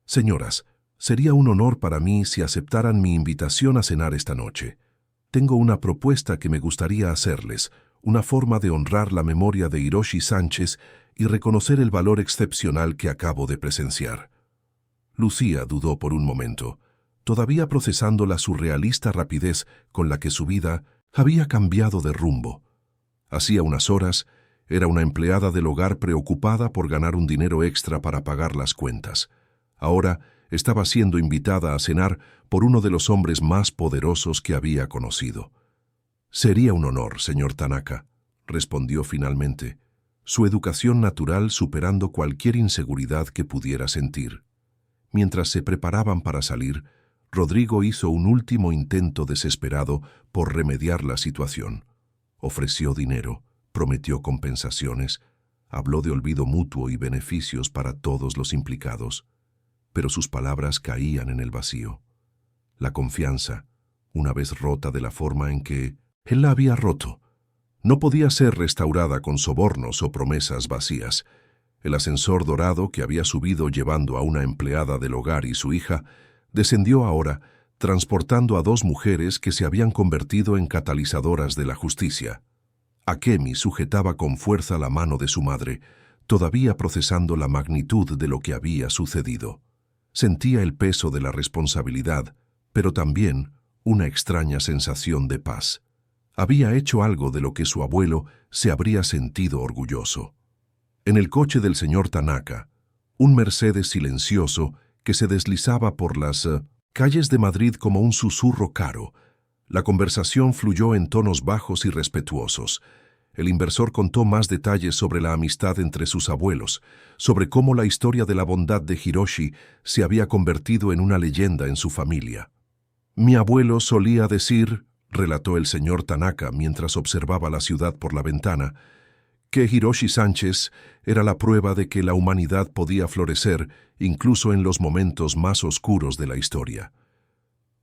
S1: «Señoras, sería un honor para mí si aceptaran mi invitación a cenar esta noche. Tengo una propuesta que me gustaría hacerles, una forma de honrar la memoria de Hiroshi Sánchez y reconocer el valor excepcional que acabo de presenciar». Lucía dudó por un momento, todavía procesando la surrealista rapidez con la que su vida había cambiado de rumbo. Hacía unas horas, era una empleada del hogar preocupada por ganar un dinero extra para pagar las cuentas. Ahora estaba siendo invitada a cenar por uno de los hombres más poderosos que había conocido. «Sería un honor, señor Tanaka», respondió finalmente, su educación natural superando cualquier inseguridad que pudiera sentir. Mientras se preparaban para salir, Rodrigo hizo un último intento desesperado por remediar la situación. Ofreció dinero, prometió compensaciones, habló de olvido mutuo y beneficios para todos los implicados, pero sus palabras caían en el vacío. La confianza, una vez rota de la forma en que él la había roto, no podía ser restaurada con sobornos o promesas vacías. El ascensor dorado que había subido llevando a una empleada del hogar y su hija, descendió ahora, transportando a 2 mujeres que se habían convertido en catalizadoras de la justicia. Akemi sujetaba con fuerza la mano de su madre, todavía procesando la magnitud de lo que había sucedido. Sentía el peso de la responsabilidad, pero también una extraña sensación de paz. Había hecho algo de lo que su abuelo se habría sentido orgulloso. En el coche del señor Tanaka, un Mercedes silencioso que se deslizaba por las calles de Madrid como un susurro caro, la conversación fluyó en tonos bajos y respetuosos. El inversor contó más detalles sobre la amistad entre sus abuelos, sobre cómo la historia de la bondad de Hiroshi se había convertido en una leyenda en su familia. «Mi abuelo solía decir», relató el señor Tanaka mientras observaba la ciudad por la ventana, que Hiroshi Sánchez era la prueba de que la humanidad podía florecer incluso en los momentos más oscuros de la historia.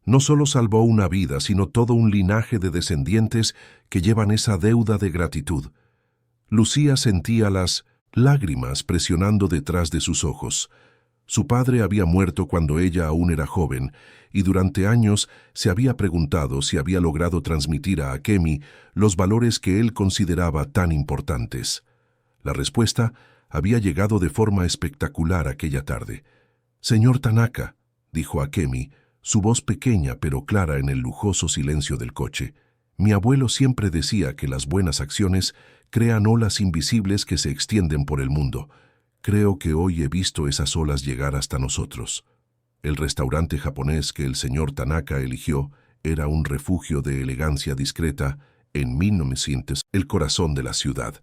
S1: No solo salvó una vida, sino todo un linaje de descendientes que llevan esa deuda de gratitud. Lucía sentía las lágrimas presionando detrás de sus ojos. Su padre había muerto cuando ella aún era joven, y durante años se había preguntado si había logrado transmitir a Akemi los valores que él consideraba tan importantes. La respuesta había llegado de forma espectacular aquella tarde. «Señor Tanaka», dijo Akemi, su voz pequeña pero clara en el lujoso silencio del coche, «mi abuelo siempre decía que las buenas acciones crean olas invisibles que se extienden por el mundo. Creo que hoy he visto esas olas llegar hasta nosotros». El restaurante japonés que el señor Tanaka eligió era un refugio de elegancia discreta en 1900, el corazón de la ciudad.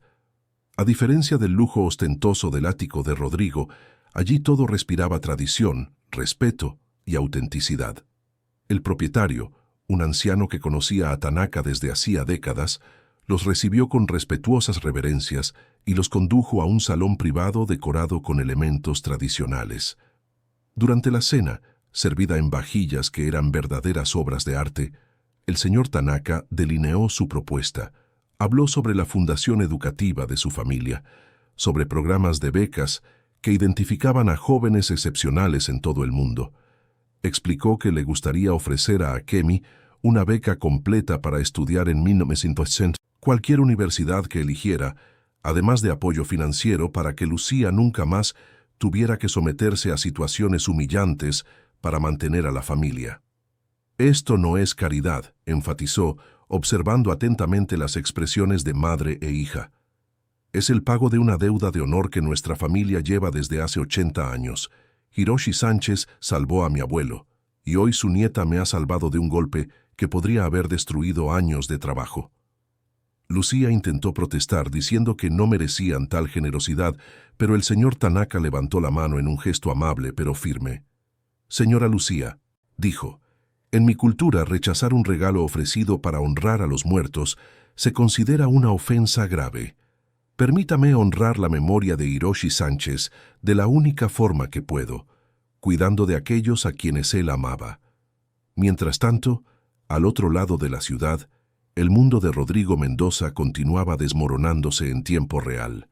S1: A diferencia del lujo ostentoso del ático de Rodrigo, allí todo respiraba tradición, respeto y autenticidad. El propietario, Un anciano que conocía a Tanaka desde hacía décadas, los recibió con respetuosas reverencias y los condujo a un salón privado decorado con elementos tradicionales. Durante la cena, servida en vajillas que eran verdaderas obras de arte, el señor Tanaka delineó su propuesta. Habló sobre la fundación educativa de su familia, sobre programas de becas que identificaban a jóvenes excepcionales en todo el mundo. Explicó que le gustaría ofrecer a Akemi una beca completa para estudiar en 1960 cualquier universidad que eligiera, además de apoyo financiero para que Lucía nunca más tuviera que someterse a situaciones humillantes para mantener a la familia. Esto no es caridad, enfatizó, observando atentamente las expresiones de madre e hija. Es el pago de una deuda de honor que nuestra familia lleva desde hace 80 años. Hiroshi Sánchez salvó a mi abuelo, y hoy su nieta me ha salvado de un golpe que podría haber destruido años de trabajo. Lucía intentó protestar diciendo que no merecían tal generosidad, pero el señor Tanaka levantó la mano en un gesto amable pero firme. «Señora Lucía», dijo, «en mi cultura rechazar un regalo ofrecido para honrar a los muertos se considera una ofensa grave. Permítame honrar la memoria de Hiroshi Sánchez de la única forma que puedo, cuidando de aquellos a quienes él amaba». Mientras tanto, al otro lado de la ciudad, el mundo de Rodrigo Mendoza continuaba desmoronándose en tiempo real.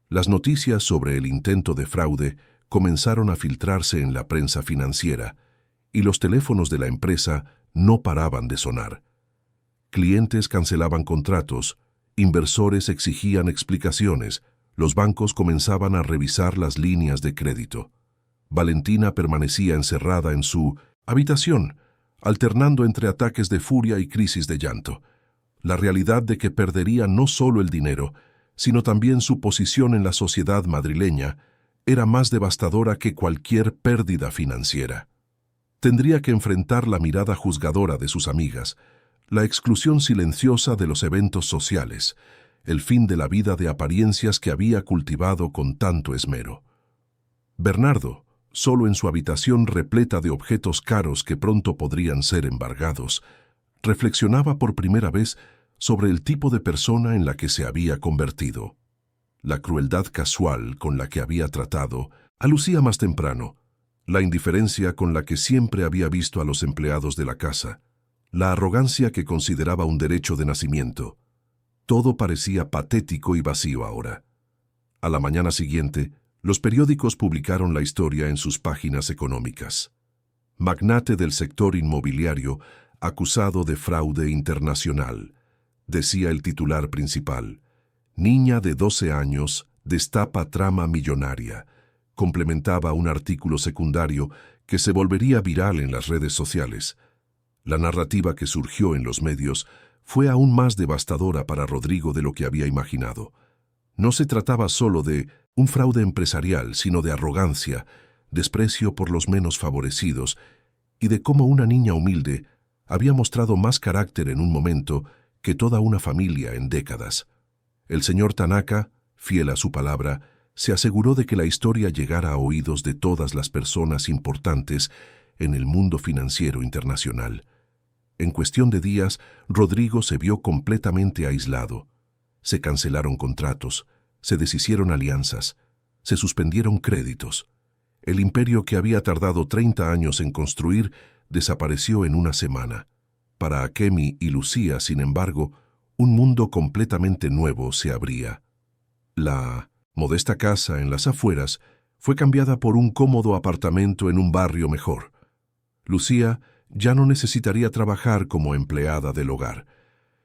S1: Las noticias sobre el intento de fraude comenzaron a filtrarse en la prensa financiera, y los teléfonos de la empresa no paraban de sonar. Clientes cancelaban contratos, inversores exigían explicaciones, los bancos comenzaban a revisar las líneas de crédito. Valentina permanecía encerrada en su habitación, alternando entre ataques de furia y crisis de llanto. La realidad de que perdería no solo el dinero, sino también su posición en la sociedad madrileña, era más devastadora que cualquier pérdida financiera. Tendría que enfrentar la mirada juzgadora de sus amigas, la exclusión silenciosa de los eventos sociales, el fin de la vida de apariencias que había cultivado con tanto esmero. Bernardo, solo en su habitación repleta de objetos caros que pronto podrían ser embargados, reflexionaba por primera vez sobre el tipo de persona en la que se había convertido. La crueldad casual con la que había tratado a Lucía más temprano, la indiferencia con la que siempre había visto a los empleados de la casa, la arrogancia que consideraba un derecho de nacimiento. Todo parecía patético y vacío ahora. A la mañana siguiente, los periódicos publicaron la historia en sus páginas económicas. Magnate del sector inmobiliario acusado de fraude internacional, decía el titular principal. Niña de 12 años destapa trama millonaria. Complementaba un artículo secundario que se volvería viral en las redes sociales. La narrativa que surgió en los medios fue aún más devastadora para Rodrigo de lo que había imaginado. No se trataba solo de un fraude empresarial, sino de arrogancia, desprecio por los menos favorecidos y de cómo una niña humilde había mostrado más carácter en un momento que toda una familia en décadas. El señor Tanaka, fiel a su palabra, se aseguró de que la historia llegara a oídos de todas las personas importantes en el mundo financiero internacional. En cuestión de días, Rodrigo se vio completamente aislado. Se cancelaron contratos, se deshicieron alianzas, se suspendieron créditos. El imperio que había tardado 30 años en construir desapareció en una semana. Para Akemi y Lucía, sin embargo, un mundo completamente nuevo se abría. La modesta casa en las afueras fue cambiada por un cómodo apartamento en un barrio mejor. Lucía ya no necesitaría trabajar como empleada del hogar.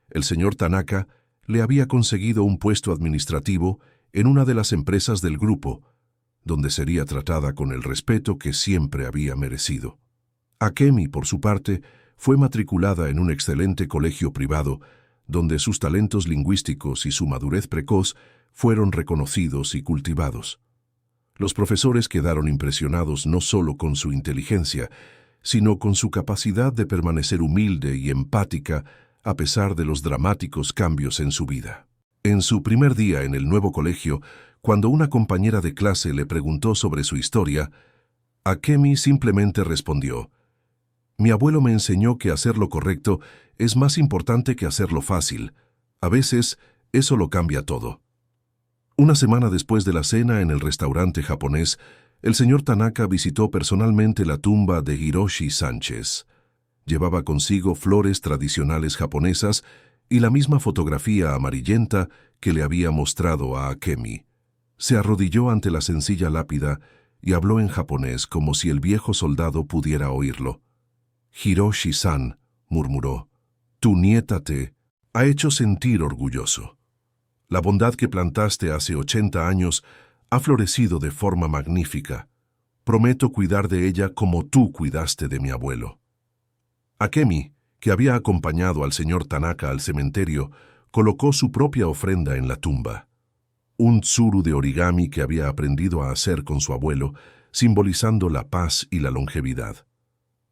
S1: El señor Tanaka le había conseguido un puesto administrativo en una de las empresas del grupo, donde sería tratada con el respeto que siempre había merecido. Akemi, por su parte, fue matriculada en un excelente colegio privado, donde sus talentos lingüísticos y su madurez precoz fueron reconocidos y cultivados. Los profesores quedaron impresionados no solo con su inteligencia, sino con su capacidad de permanecer humilde y empática a pesar de los dramáticos cambios en su vida. En su primer día en el nuevo colegio, cuando una compañera de clase le preguntó sobre su historia, Akemi simplemente respondió: Mi abuelo me enseñó que hacer lo correcto es más importante que hacerlo fácil. A veces, eso lo cambia todo. Una semana después de la cena en el restaurante japonés, el señor Tanaka visitó personalmente la tumba de Hiroshi Sánchez. Llevaba consigo flores tradicionales japonesas y la misma fotografía amarillenta que le había mostrado a Akemi. Se arrodilló ante la sencilla lápida y habló en japonés como si el viejo soldado pudiera oírlo. «Hiroshi-san», murmuró, «tu nieta te ha hecho sentir orgulloso. La bondad que plantaste hace 80 años ha florecido de forma magnífica. Prometo cuidar de ella como tú cuidaste de mi abuelo». Akemi, que había acompañado al señor Tanaka al cementerio, colocó su propia ofrenda en la tumba. Un tsuru de origami que había aprendido a hacer con su abuelo, simbolizando la paz y la longevidad.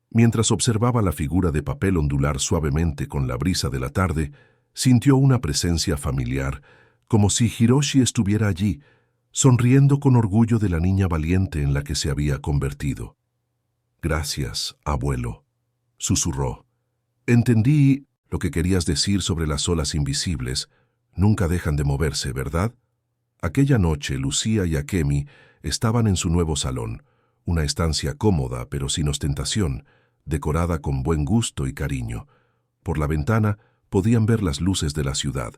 S1: Mientras observaba la figura de papel ondular suavemente con la brisa de la tarde, sintió una presencia familiar, como si Hiroshi estuviera allí, sonriendo con orgullo de la niña valiente en la que se había convertido. «Gracias, abuelo», susurró. «Entendí lo que querías decir sobre las olas invisibles. Nunca dejan de moverse, ¿verdad?» Aquella noche, Lucía y Akemi estaban en su nuevo salón, una estancia cómoda pero sin ostentación, decorada con buen gusto y cariño. Por la ventana podían ver las luces de la ciudad,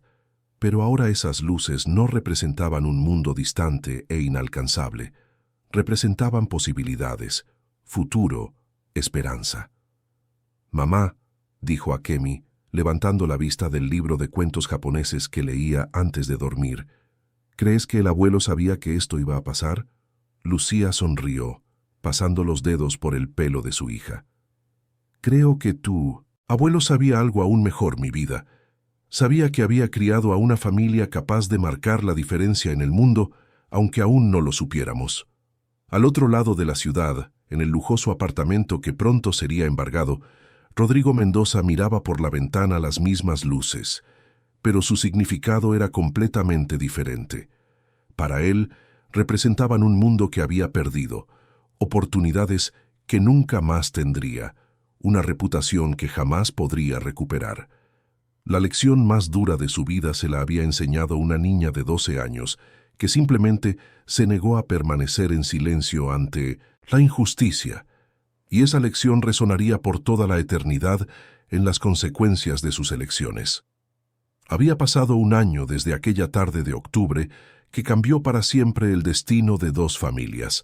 S1: pero ahora esas luces no representaban un mundo distante e inalcanzable. Representaban posibilidades, futuro, esperanza. «Mamá», dijo Akemi, levantando la vista del libro de cuentos japoneses que leía antes de dormir, «¿crees que el abuelo sabía que esto iba a pasar?» Lucía sonrió, pasando los dedos por el pelo de su hija. «Creo que abuelo sabía algo aún mejor, mi vida. Sabía que había criado a una familia capaz de marcar la diferencia en el mundo, aunque aún no lo supiéramos». Al otro lado de la ciudad, en el lujoso apartamento que pronto sería embargado, Rodrigo Mendoza miraba por la ventana las mismas luces, pero su significado era completamente diferente. Para él, representaban un mundo que había perdido, oportunidades que nunca más tendría, una reputación que jamás podría recuperar. La lección más dura de su vida se la había enseñado una niña de 12 años, que simplemente se negó a permanecer en silencio ante la injusticia, y esa lección resonaría por toda la eternidad en las consecuencias de sus elecciones. Había pasado un año desde aquella tarde de octubre que cambió para siempre el destino de dos familias.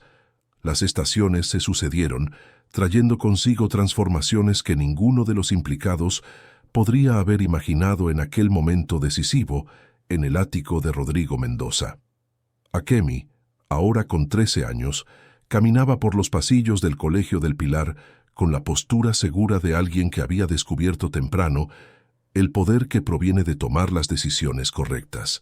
S1: Las estaciones se sucedieron, trayendo consigo transformaciones que ninguno de los implicados podría haber imaginado en aquel momento decisivo en el ático de Rodrigo Mendoza. Akemi, ahora con 13 años, caminaba por los pasillos del Colegio del Pilar con la postura segura de alguien que había descubierto temprano el poder que proviene de tomar las decisiones correctas.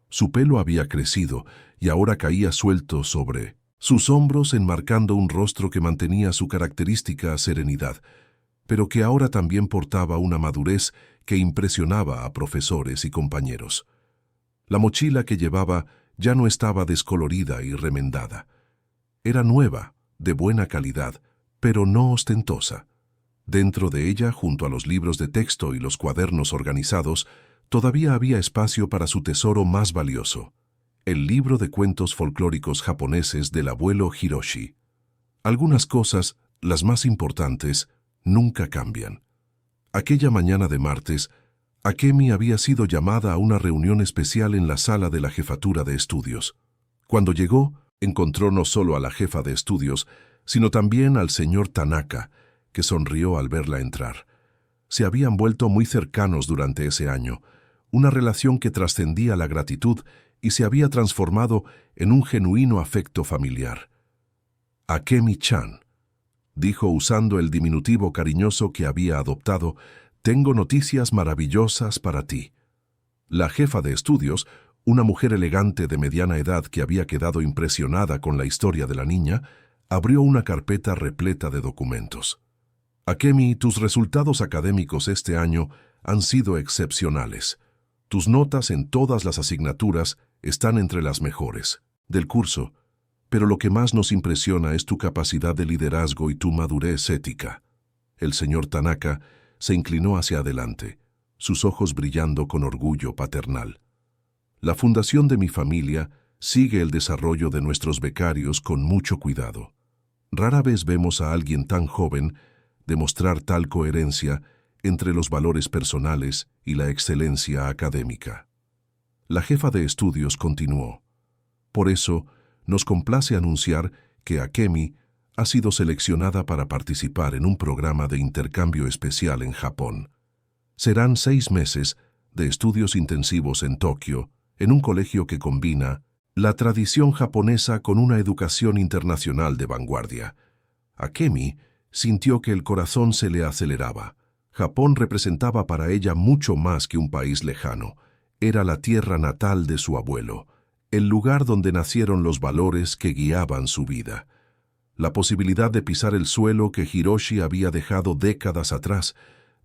S1: Su pelo había crecido y ahora caía suelto sobre sus hombros, enmarcando un rostro que mantenía su característica serenidad, pero que ahora también portaba una madurez que impresionaba a profesores y compañeros. La mochila que llevaba ya no estaba descolorida y remendada. Era nueva, de buena calidad, pero no ostentosa. Dentro de ella, junto a los libros de texto y los cuadernos organizados, todavía había espacio para su tesoro más valioso, el libro de cuentos folclóricos japoneses del abuelo Hiroshi. Algunas cosas, las más importantes, nunca cambian. Aquella mañana de martes, Akemi había sido llamada a una reunión especial en la sala de la jefatura de estudios. Cuando llegó, encontró no solo a la jefa de estudios, sino también al señor Tanaka, que sonrió al verla entrar. Se habían vuelto muy cercanos durante ese año, una relación que trascendía la gratitud y se había transformado en un genuino afecto familiar. «Akemi-chan», dijo usando el diminutivo cariñoso que había adoptado, «tengo noticias maravillosas para ti». La jefa de estudios, una mujer elegante de mediana edad que había quedado impresionada con la historia de la niña, abrió una carpeta repleta de documentos. «Akemi, tus resultados académicos este año han sido excepcionales. Tus notas en todas las asignaturas están entre las mejores del curso, pero lo que más nos impresiona es tu capacidad de liderazgo y tu madurez ética. El señor Tanaka se inclinó hacia adelante, sus ojos brillando con orgullo paternal. La fundación de mi familia sigue el desarrollo de nuestros becarios con mucho cuidado. Rara vez vemos a alguien tan joven demostrar tal coherencia entre los valores personales y la excelencia académica. La jefa de estudios continuó. Por eso, nos complace anunciar que Akemi ha sido seleccionada para participar en un programa de intercambio especial en Japón. Serán 6 meses de estudios intensivos en Tokio, en un colegio que combina la tradición japonesa con una educación internacional de vanguardia. Akemi sintió que el corazón se le aceleraba. Japón representaba para ella mucho más que un país lejano. Era la tierra natal de su abuelo, el lugar donde nacieron los valores que guiaban su vida. La posibilidad de pisar el suelo que Hiroshi había dejado décadas atrás,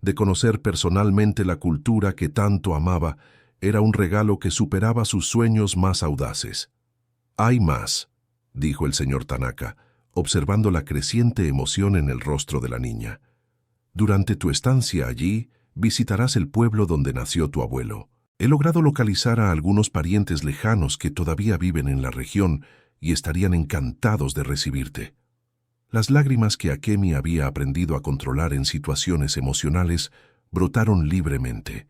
S1: de conocer personalmente la cultura que tanto amaba, era un regalo que superaba sus sueños más audaces. «Hay más», dijo el señor Tanaka, observando la creciente emoción en el rostro de la niña. «Durante tu estancia allí, visitarás el pueblo donde nació tu abuelo. He logrado localizar a algunos parientes lejanos que todavía viven en la región y estarían encantados de recibirte». Las lágrimas que Akemi había aprendido a controlar en situaciones emocionales brotaron libremente.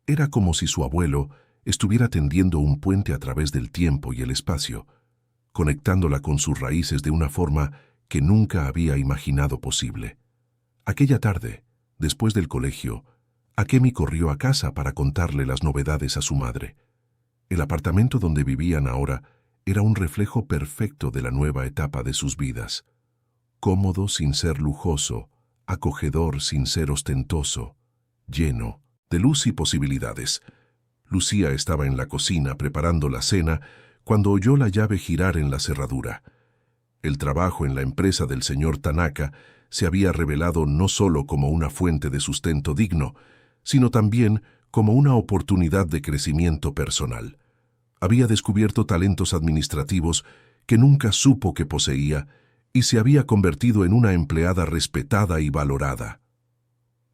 S1: Era como si su abuelo estuviera tendiendo un puente a través del tiempo y el espacio, conectándola con sus raíces de una forma que nunca había imaginado posible. Aquella tarde, después del colegio, Akemi corrió a casa para contarle las novedades a su madre. El apartamento donde vivían ahora era un reflejo perfecto de la nueva etapa de sus vidas. Cómodo sin ser lujoso, acogedor sin ser ostentoso, lleno de luz y posibilidades. Lucía estaba en la cocina preparando la cena cuando oyó la llave girar en la cerradura. El trabajo en la empresa del señor Tanaka se había revelado no solo como una fuente de sustento digno, sino también como una oportunidad de crecimiento personal. Había descubierto talentos administrativos que nunca supo que poseía y se había convertido en una empleada respetada y valorada.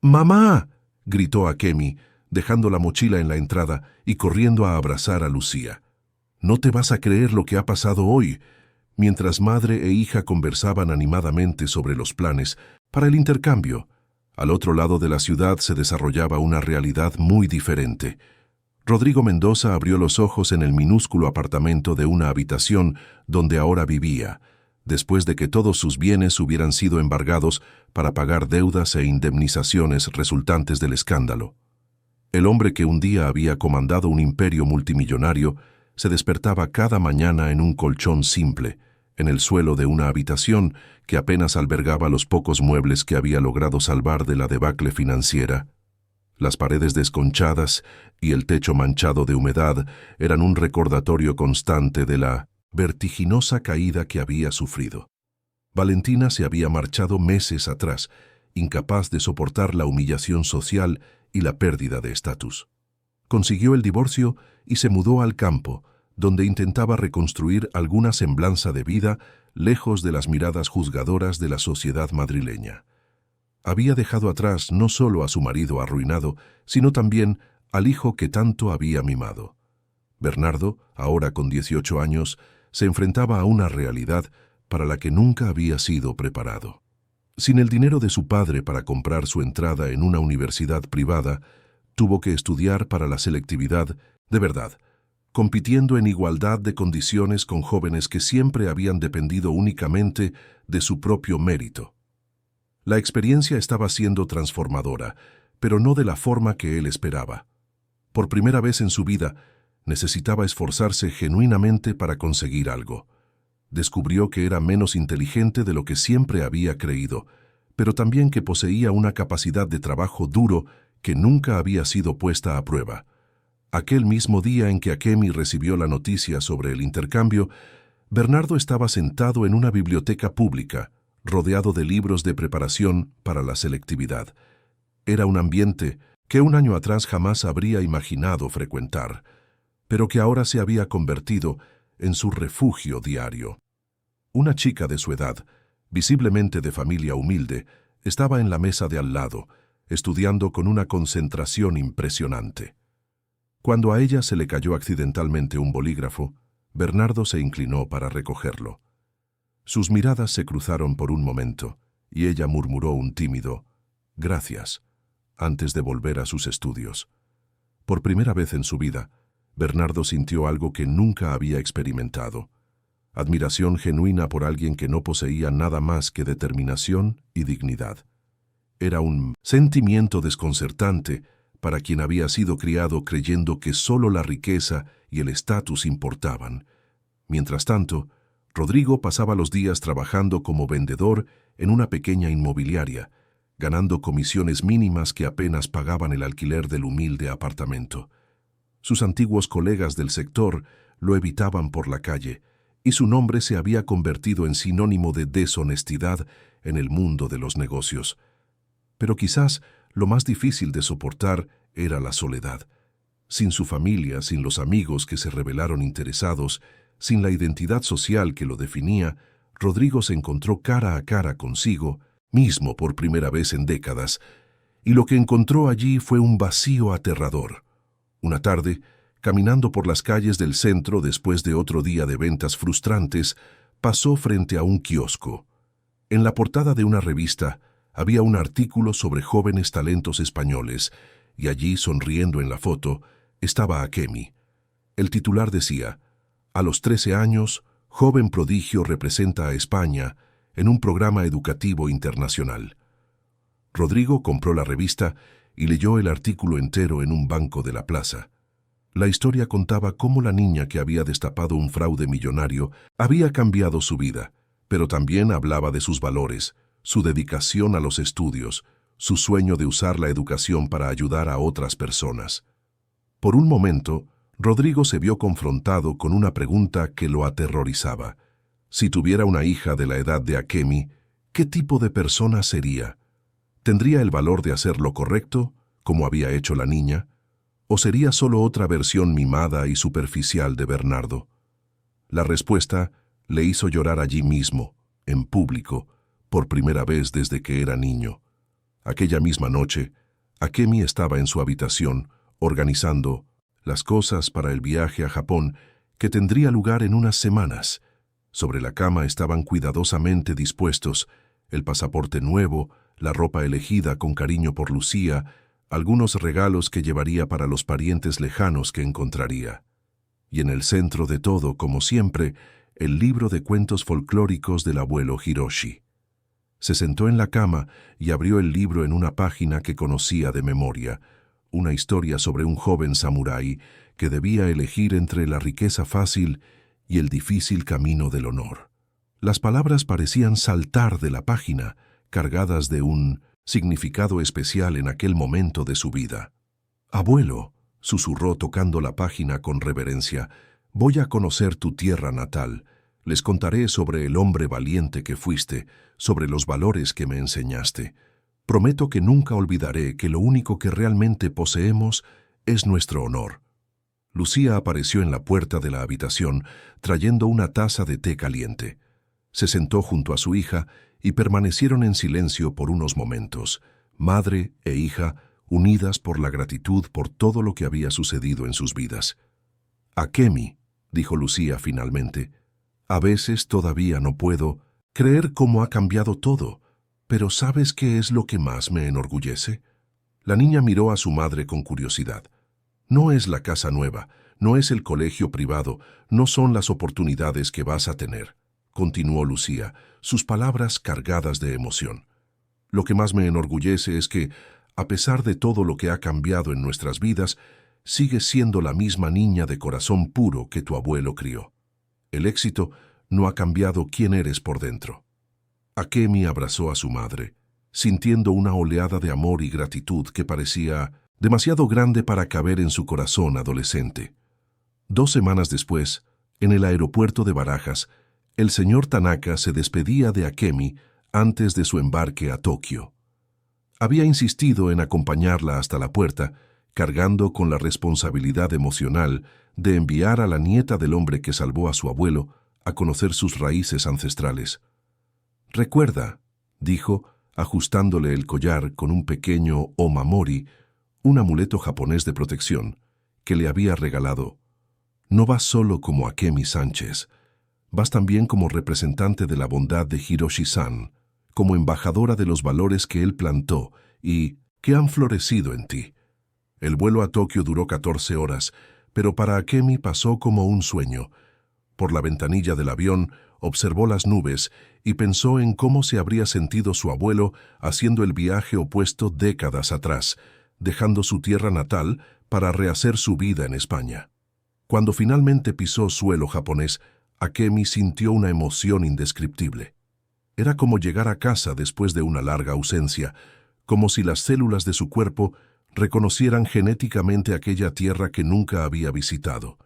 S1: «¡Mamá!», gritó Akemi, dejando la mochila en la entrada y corriendo a abrazar a Lucía. «No te vas a creer lo que ha pasado hoy», mientras madre e hija conversaban animadamente sobre los planes para el intercambio. Al otro lado de la ciudad se desarrollaba una realidad muy diferente. Rodrigo Mendoza abrió los ojos en el minúsculo apartamento de una habitación donde ahora vivía, después de que todos sus bienes hubieran sido embargados para pagar deudas e indemnizaciones resultantes del escándalo. El hombre que un día había comandado un imperio multimillonario se despertaba cada mañana en un colchón simple, en el suelo de una habitación que apenas albergaba los pocos muebles que había logrado salvar de la debacle financiera. Las paredes desconchadas y el techo manchado de humedad eran un recordatorio constante de la vertiginosa caída que había sufrido. Valentina se había marchado meses atrás, incapaz de soportar la humillación social y la pérdida de estatus. Consiguió el divorcio y se mudó al campo, donde intentaba reconstruir alguna semblanza de vida lejos de las miradas juzgadoras de la sociedad madrileña. Había dejado atrás no solo a su marido arruinado, sino también al hijo que tanto había mimado. Bernardo, ahora con 18 años, se enfrentaba a una realidad para la que nunca había sido preparado. Sin el dinero de su padre para comprar su entrada en una universidad privada, tuvo que estudiar para la selectividad de verdad, compitiendo en igualdad de condiciones con jóvenes que siempre habían dependido únicamente de su propio mérito. La experiencia estaba siendo transformadora, pero no de la forma que él esperaba. Por primera vez en su vida, necesitaba esforzarse genuinamente para conseguir algo. Descubrió que era menos inteligente de lo que siempre había creído, pero también que poseía una capacidad de trabajo duro que nunca había sido puesta a prueba. Aquel mismo día en que Akemi recibió la noticia sobre el intercambio, Bernardo estaba sentado en una biblioteca pública, rodeado de libros de preparación para la selectividad. Era un ambiente que un año atrás jamás habría imaginado frecuentar, pero que ahora se había convertido en su refugio diario. Una chica de su edad, visiblemente de familia humilde, Estaba en la mesa de al lado, estudiando con una concentración impresionante. Cuando a ella se le cayó accidentalmente un bolígrafo, Bernardo se inclinó para recogerlo. Sus miradas se cruzaron por un momento, y ella murmuró un tímido «gracias», antes de volver a sus estudios. Por primera vez en su vida, Bernardo sintió algo que nunca había experimentado: admiración genuina por alguien que no poseía nada más que determinación y dignidad. Era un sentimiento desconcertante para quien había sido criado creyendo que solo la riqueza y el estatus importaban. Mientras tanto, Rodrigo pasaba los días trabajando como vendedor en una pequeña inmobiliaria, ganando comisiones mínimas que apenas pagaban el alquiler del humilde apartamento. Sus antiguos colegas del sector lo evitaban por la calle, y su nombre se había convertido en sinónimo de deshonestidad en el mundo de los negocios. Pero quizás lo más difícil de soportar era la soledad. Sin su familia, sin los amigos que se revelaron interesados, sin la identidad social que lo definía, Rodrigo se encontró cara a cara consigo mismo por primera vez en décadas, y lo que encontró allí fue un vacío aterrador. Una tarde, caminando por las calles del centro después de otro día de ventas frustrantes, pasó frente a un kiosco. En la portada de una revista había un artículo sobre jóvenes talentos españoles, y allí, sonriendo en la foto, estaba Akemi. El titular decía: «A los 13 años, joven prodigio representa a España en un programa educativo internacional». Rodrigo compró la revista y leyó el artículo entero en un banco de la plaza. La historia contaba cómo la niña que había destapado un fraude millonario había cambiado su vida, pero también hablaba de sus valores, su dedicación a los estudios, su sueño de usar la educación para ayudar a otras personas. Por un momento, Rodrigo se vio confrontado con una pregunta que lo aterrorizaba. Si tuviera una hija de la edad de Akemi, ¿qué tipo de persona sería? ¿Tendría el valor de hacer lo correcto, como había hecho la niña? ¿O sería solo otra versión mimada y superficial de Bernardo? La respuesta le hizo llorar allí mismo, en público, por primera vez desde que era niño. Aquella misma noche, Akemi estaba en su habitación, organizando las cosas para el viaje a Japón, que tendría lugar en unas semanas. Sobre la cama estaban cuidadosamente dispuestos el pasaporte nuevo, la ropa elegida con cariño por Lucía, algunos regalos que llevaría para los parientes lejanos que encontraría. Y en el centro de todo, como siempre, el libro de cuentos folclóricos del abuelo Hiroshi. Se sentó en la cama y abrió el libro en una página que conocía de memoria, una historia sobre un joven samurái que debía elegir entre la riqueza fácil y el difícil camino del honor. Las palabras parecían saltar de la página, cargadas de un significado especial en aquel momento de su vida. «Abuelo», susurró tocando la página con reverencia, «voy a conocer tu tierra natal. Les contaré sobre el hombre valiente que fuiste, sobre los valores que me enseñaste. Prometo que nunca olvidaré que lo único que realmente poseemos es nuestro honor». Lucía apareció en la puerta de la habitación, trayendo una taza de té caliente. Se sentó junto a su hija y permanecieron en silencio por unos momentos, madre e hija, unidas por la gratitud por todo lo que había sucedido en sus vidas. «Akemi», dijo Lucía finalmente, «a veces todavía no puedo creer cómo ha cambiado todo, pero ¿sabes qué es lo que más me enorgullece?». La niña miró a su madre con curiosidad. «No es la casa nueva, no es el colegio privado, no son las oportunidades que vas a tener», continuó Lucía, sus palabras cargadas de emoción. «Lo que más me enorgullece es que, a pesar de todo lo que ha cambiado en nuestras vidas, sigues siendo la misma niña de corazón puro que tu abuelo crió. El éxito no ha cambiado quién eres por dentro». Akemi abrazó a su madre, sintiendo una oleada de amor y gratitud que parecía demasiado grande para caber en su corazón adolescente. 2 semanas después, en el aeropuerto de Barajas, el señor Tanaka se despedía de Akemi antes de su embarque a Tokio. Había insistido en acompañarla hasta la puerta, cargando con la responsabilidad emocional de enviar a la nieta del hombre que salvó a su abuelo a conocer sus raíces ancestrales. «Recuerda», dijo, ajustándole el collar con un pequeño omamori, un amuleto japonés de protección, que le había regalado. No vas solo como Akemi Sánchez, vas también como representante de la bondad de Hiroshi-san, como embajadora de los valores que él plantó y que han florecido en ti. El vuelo a Tokio duró 14 horas, pero para Akemi pasó como un sueño. Por la ventanilla del avión observó las nubes y pensó en cómo se habría sentido su abuelo haciendo el viaje opuesto décadas atrás, dejando su tierra natal para rehacer su vida en España. Cuando finalmente pisó suelo japonés, Akemi sintió una emoción indescriptible. Era como llegar a casa después de una larga ausencia, como si las células de su cuerpo reconocieran genéticamente aquella tierra que nunca había visitado.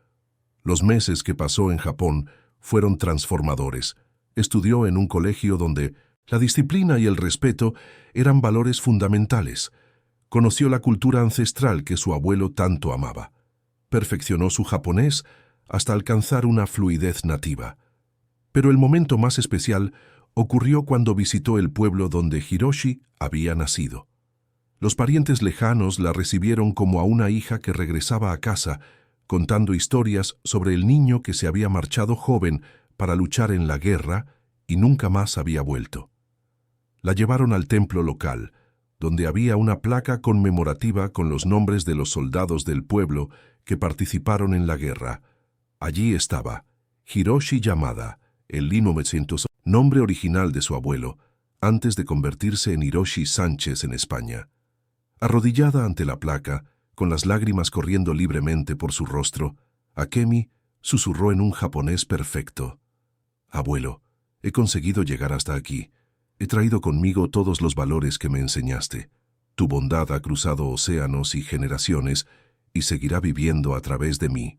S1: Los meses que pasó en Japón fueron transformadores. Estudió en un colegio donde la disciplina y el respeto eran valores fundamentales. Conoció la cultura ancestral que su abuelo tanto amaba. Perfeccionó su japonés hasta alcanzar una fluidez nativa. Pero el momento más especial ocurrió cuando visitó el pueblo donde Hiroshi había nacido. Los parientes lejanos la recibieron como a una hija que regresaba a casa, contando historias sobre el niño que se había marchado joven para luchar en la guerra y nunca más había vuelto. La llevaron al templo local, donde había una placa conmemorativa con los nombres de los soldados del pueblo que participaron en la guerra. Allí estaba Hiroshi Yamada, el 1900, nombre original de su abuelo, antes de convertirse en Hiroshi Sánchez en España. Arrodillada ante la placa, con las lágrimas corriendo libremente por su rostro, Akemi susurró en un japonés perfecto: «Abuelo, he conseguido llegar hasta aquí. He traído conmigo todos los valores que me enseñaste. Tu bondad ha cruzado océanos y generaciones y seguirá viviendo a través de mí».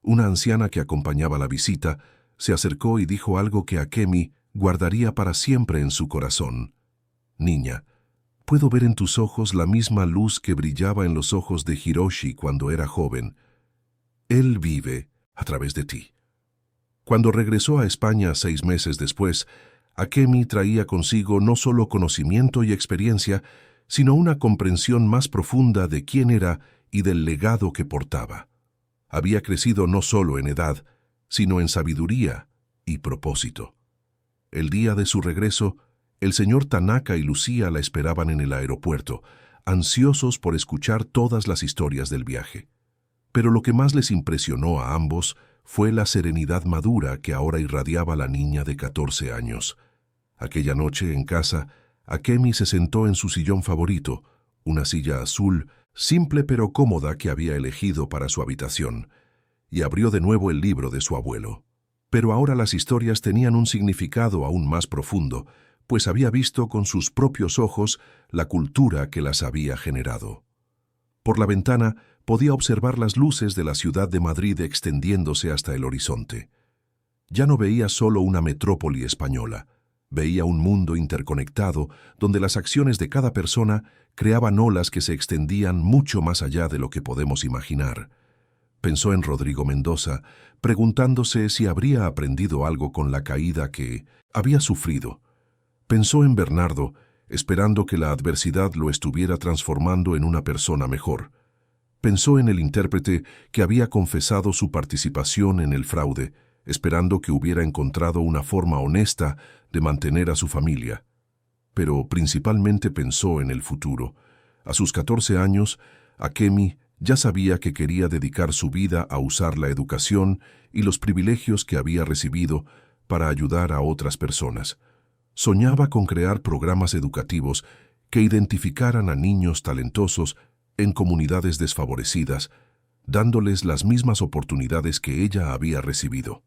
S1: Una anciana que acompañaba la visita se acercó y dijo algo que Akemi guardaría para siempre en su corazón. «Niña, puedo ver en tus ojos la misma luz que brillaba en los ojos de Hiroshi cuando era joven. Él vive a través de ti». Cuando regresó a España 6 meses después, Akemi traía consigo no solo conocimiento y experiencia, sino una comprensión más profunda de quién era y del legado que portaba. Había crecido no solo en edad, sino en sabiduría y propósito. El día de su regreso, el señor Tanaka y Lucía la esperaban en el aeropuerto, ansiosos por escuchar todas las historias del viaje. Pero lo que más les impresionó a ambos fue la serenidad madura que ahora irradiaba la niña de 14 años. Aquella noche, en casa, Akemi se sentó en su sillón favorito, una silla azul, simple pero cómoda que había elegido para su habitación, y abrió de nuevo el libro de su abuelo. Pero ahora las historias tenían un significado aún más profundo, pues había visto con sus propios ojos la cultura que las había generado. Por la ventana podía observar las luces de la ciudad de Madrid extendiéndose hasta el horizonte. Ya no veía solo una metrópoli española, veía un mundo interconectado donde las acciones de cada persona creaban olas que se extendían mucho más allá de lo que podemos imaginar. Pensó en Rodrigo Mendoza, preguntándose si habría aprendido algo con la caída que había sufrido. Pensó en Bernardo, esperando que la adversidad lo estuviera transformando en una persona mejor. Pensó en el intérprete que había confesado su participación en el fraude, esperando que hubiera encontrado una forma honesta de mantener a su familia. Pero principalmente pensó en el futuro. A sus 14 años, Akemi ya sabía que quería dedicar su vida a usar la educación y los privilegios que había recibido para ayudar a otras personas. Soñaba con crear programas educativos que identificaran a niños talentosos en comunidades desfavorecidas, dándoles las mismas oportunidades que ella había recibido.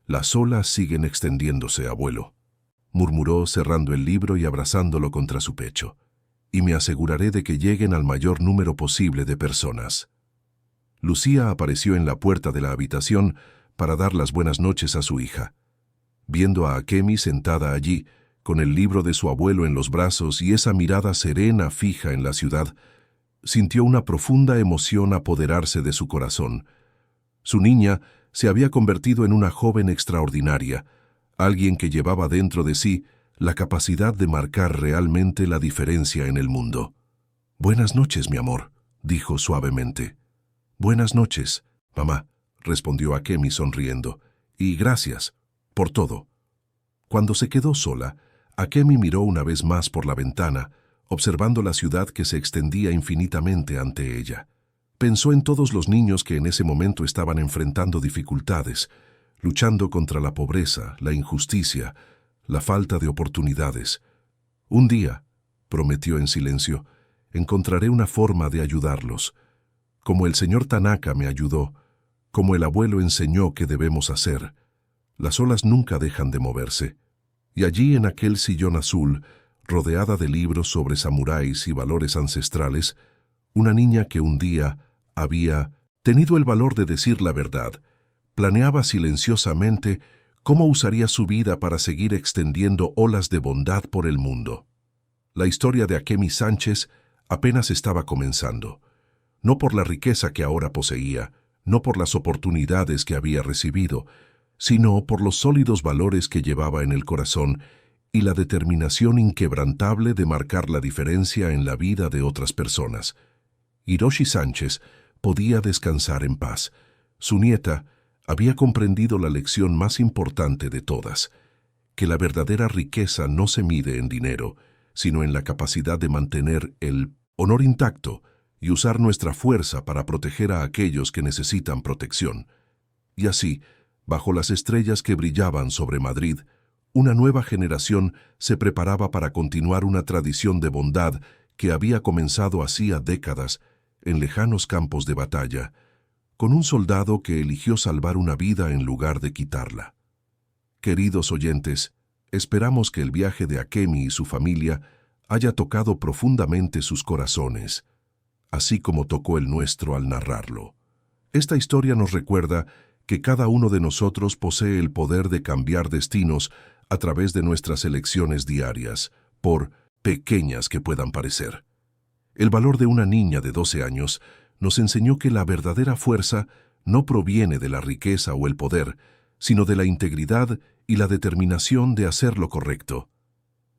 S1: «Las olas siguen extendiéndose, abuelo», murmuró cerrando el libro y abrazándolo contra su pecho, «y me aseguraré de que lleguen al mayor número posible de personas». Lucía apareció en la puerta de la habitación para dar las buenas noches a su hija. Viendo a Akemi sentada allí, con el libro de su abuelo en los brazos y esa mirada serena fija en la ciudad, sintió una profunda emoción apoderarse de su corazón. Su niña se había convertido en una joven extraordinaria, alguien que llevaba dentro de sí la capacidad de marcar realmente la diferencia en el mundo. «Buenas noches, mi amor», dijo suavemente. «Buenas noches, mamá», respondió Akemi sonriendo, «y gracias por todo». Cuando se quedó sola, Akemi miró una vez más por la ventana, observando la ciudad que se extendía infinitamente ante ella. Pensó en todos los niños que en ese momento estaban enfrentando dificultades, luchando contra la pobreza, la injusticia, la falta de oportunidades. «Un día», prometió en silencio, «encontraré una forma de ayudarlos, como el señor Tanaka me ayudó, como el abuelo enseñó que debemos hacer. Las olas nunca dejan de moverse». Y allí en aquel sillón azul, rodeada de libros sobre samuráis y valores ancestrales, una niña que un día había tenido el valor de decir la verdad, planeaba silenciosamente cómo usaría su vida para seguir extendiendo olas de bondad por el mundo. La historia de Akemi Sánchez apenas estaba comenzando, no por la riqueza que ahora poseía, no por las oportunidades que había recibido, sino por los sólidos valores que llevaba en el corazón y la determinación inquebrantable de marcar la diferencia en la vida de otras personas. Hiroshi Sánchez podía descansar en paz. Su nieta había comprendido la lección más importante de todas, que la verdadera riqueza no se mide en dinero, sino en la capacidad de mantener el honor intacto y usar nuestra fuerza para proteger a aquellos que necesitan protección. Y así, bajo las estrellas que brillaban sobre Madrid, una nueva generación se preparaba para continuar una tradición de bondad que había comenzado hacía décadas en lejanos campos de batalla, con un soldado que eligió salvar una vida en lugar de quitarla. Queridos oyentes, esperamos que el viaje de Akemi y su familia haya tocado profundamente sus corazones, así como tocó el nuestro al narrarlo. Esta historia nos recuerda que cada uno de nosotros posee el poder de cambiar destinos a través de nuestras elecciones diarias, por pequeñas que puedan parecer. El valor de una niña de 12 años nos enseñó que la verdadera fuerza no proviene de la riqueza o el poder, sino de la integridad y la determinación de hacer lo correcto.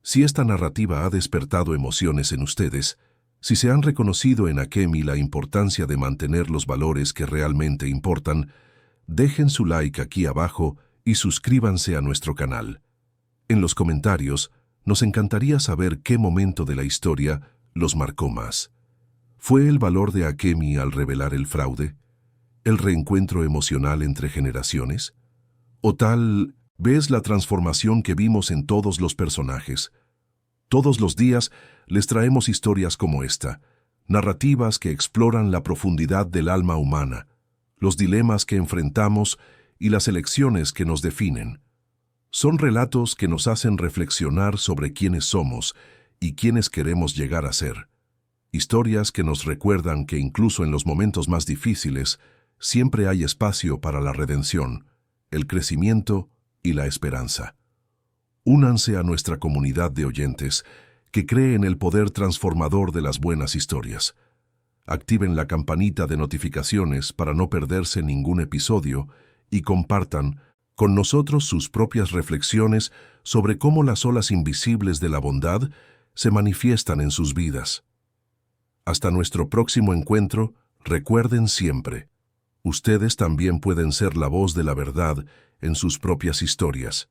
S1: Si esta narrativa ha despertado emociones en ustedes, si se han reconocido en Akemi la importancia de mantener los valores que realmente importan, dejen su like aquí abajo y suscríbanse a nuestro canal. En los comentarios, nos encantaría saber qué momento de la historia los marcó más. ¿Fue el valor de Akemi al revelar el fraude? ¿El reencuentro emocional entre generaciones? ¿O tal vez la transformación que vimos en todos los personajes? Todos los días les traemos historias como esta, narrativas que exploran la profundidad del alma humana, los dilemas que enfrentamos y las elecciones que nos definen. Son relatos que nos hacen reflexionar sobre quiénes somos y quiénes queremos llegar a ser. Historias que nos recuerdan que incluso en los momentos más difíciles siempre hay espacio para la redención, el crecimiento y la esperanza. Únanse a nuestra comunidad de oyentes que cree en el poder transformador de las buenas historias. Activen la campanita de notificaciones para no perderse ningún episodio y compartan con nosotros sus propias reflexiones sobre cómo las olas invisibles de la bondad se manifiestan en sus vidas. Hasta nuestro próximo encuentro, recuerden siempre, ustedes también pueden ser la voz de la verdad en sus propias historias.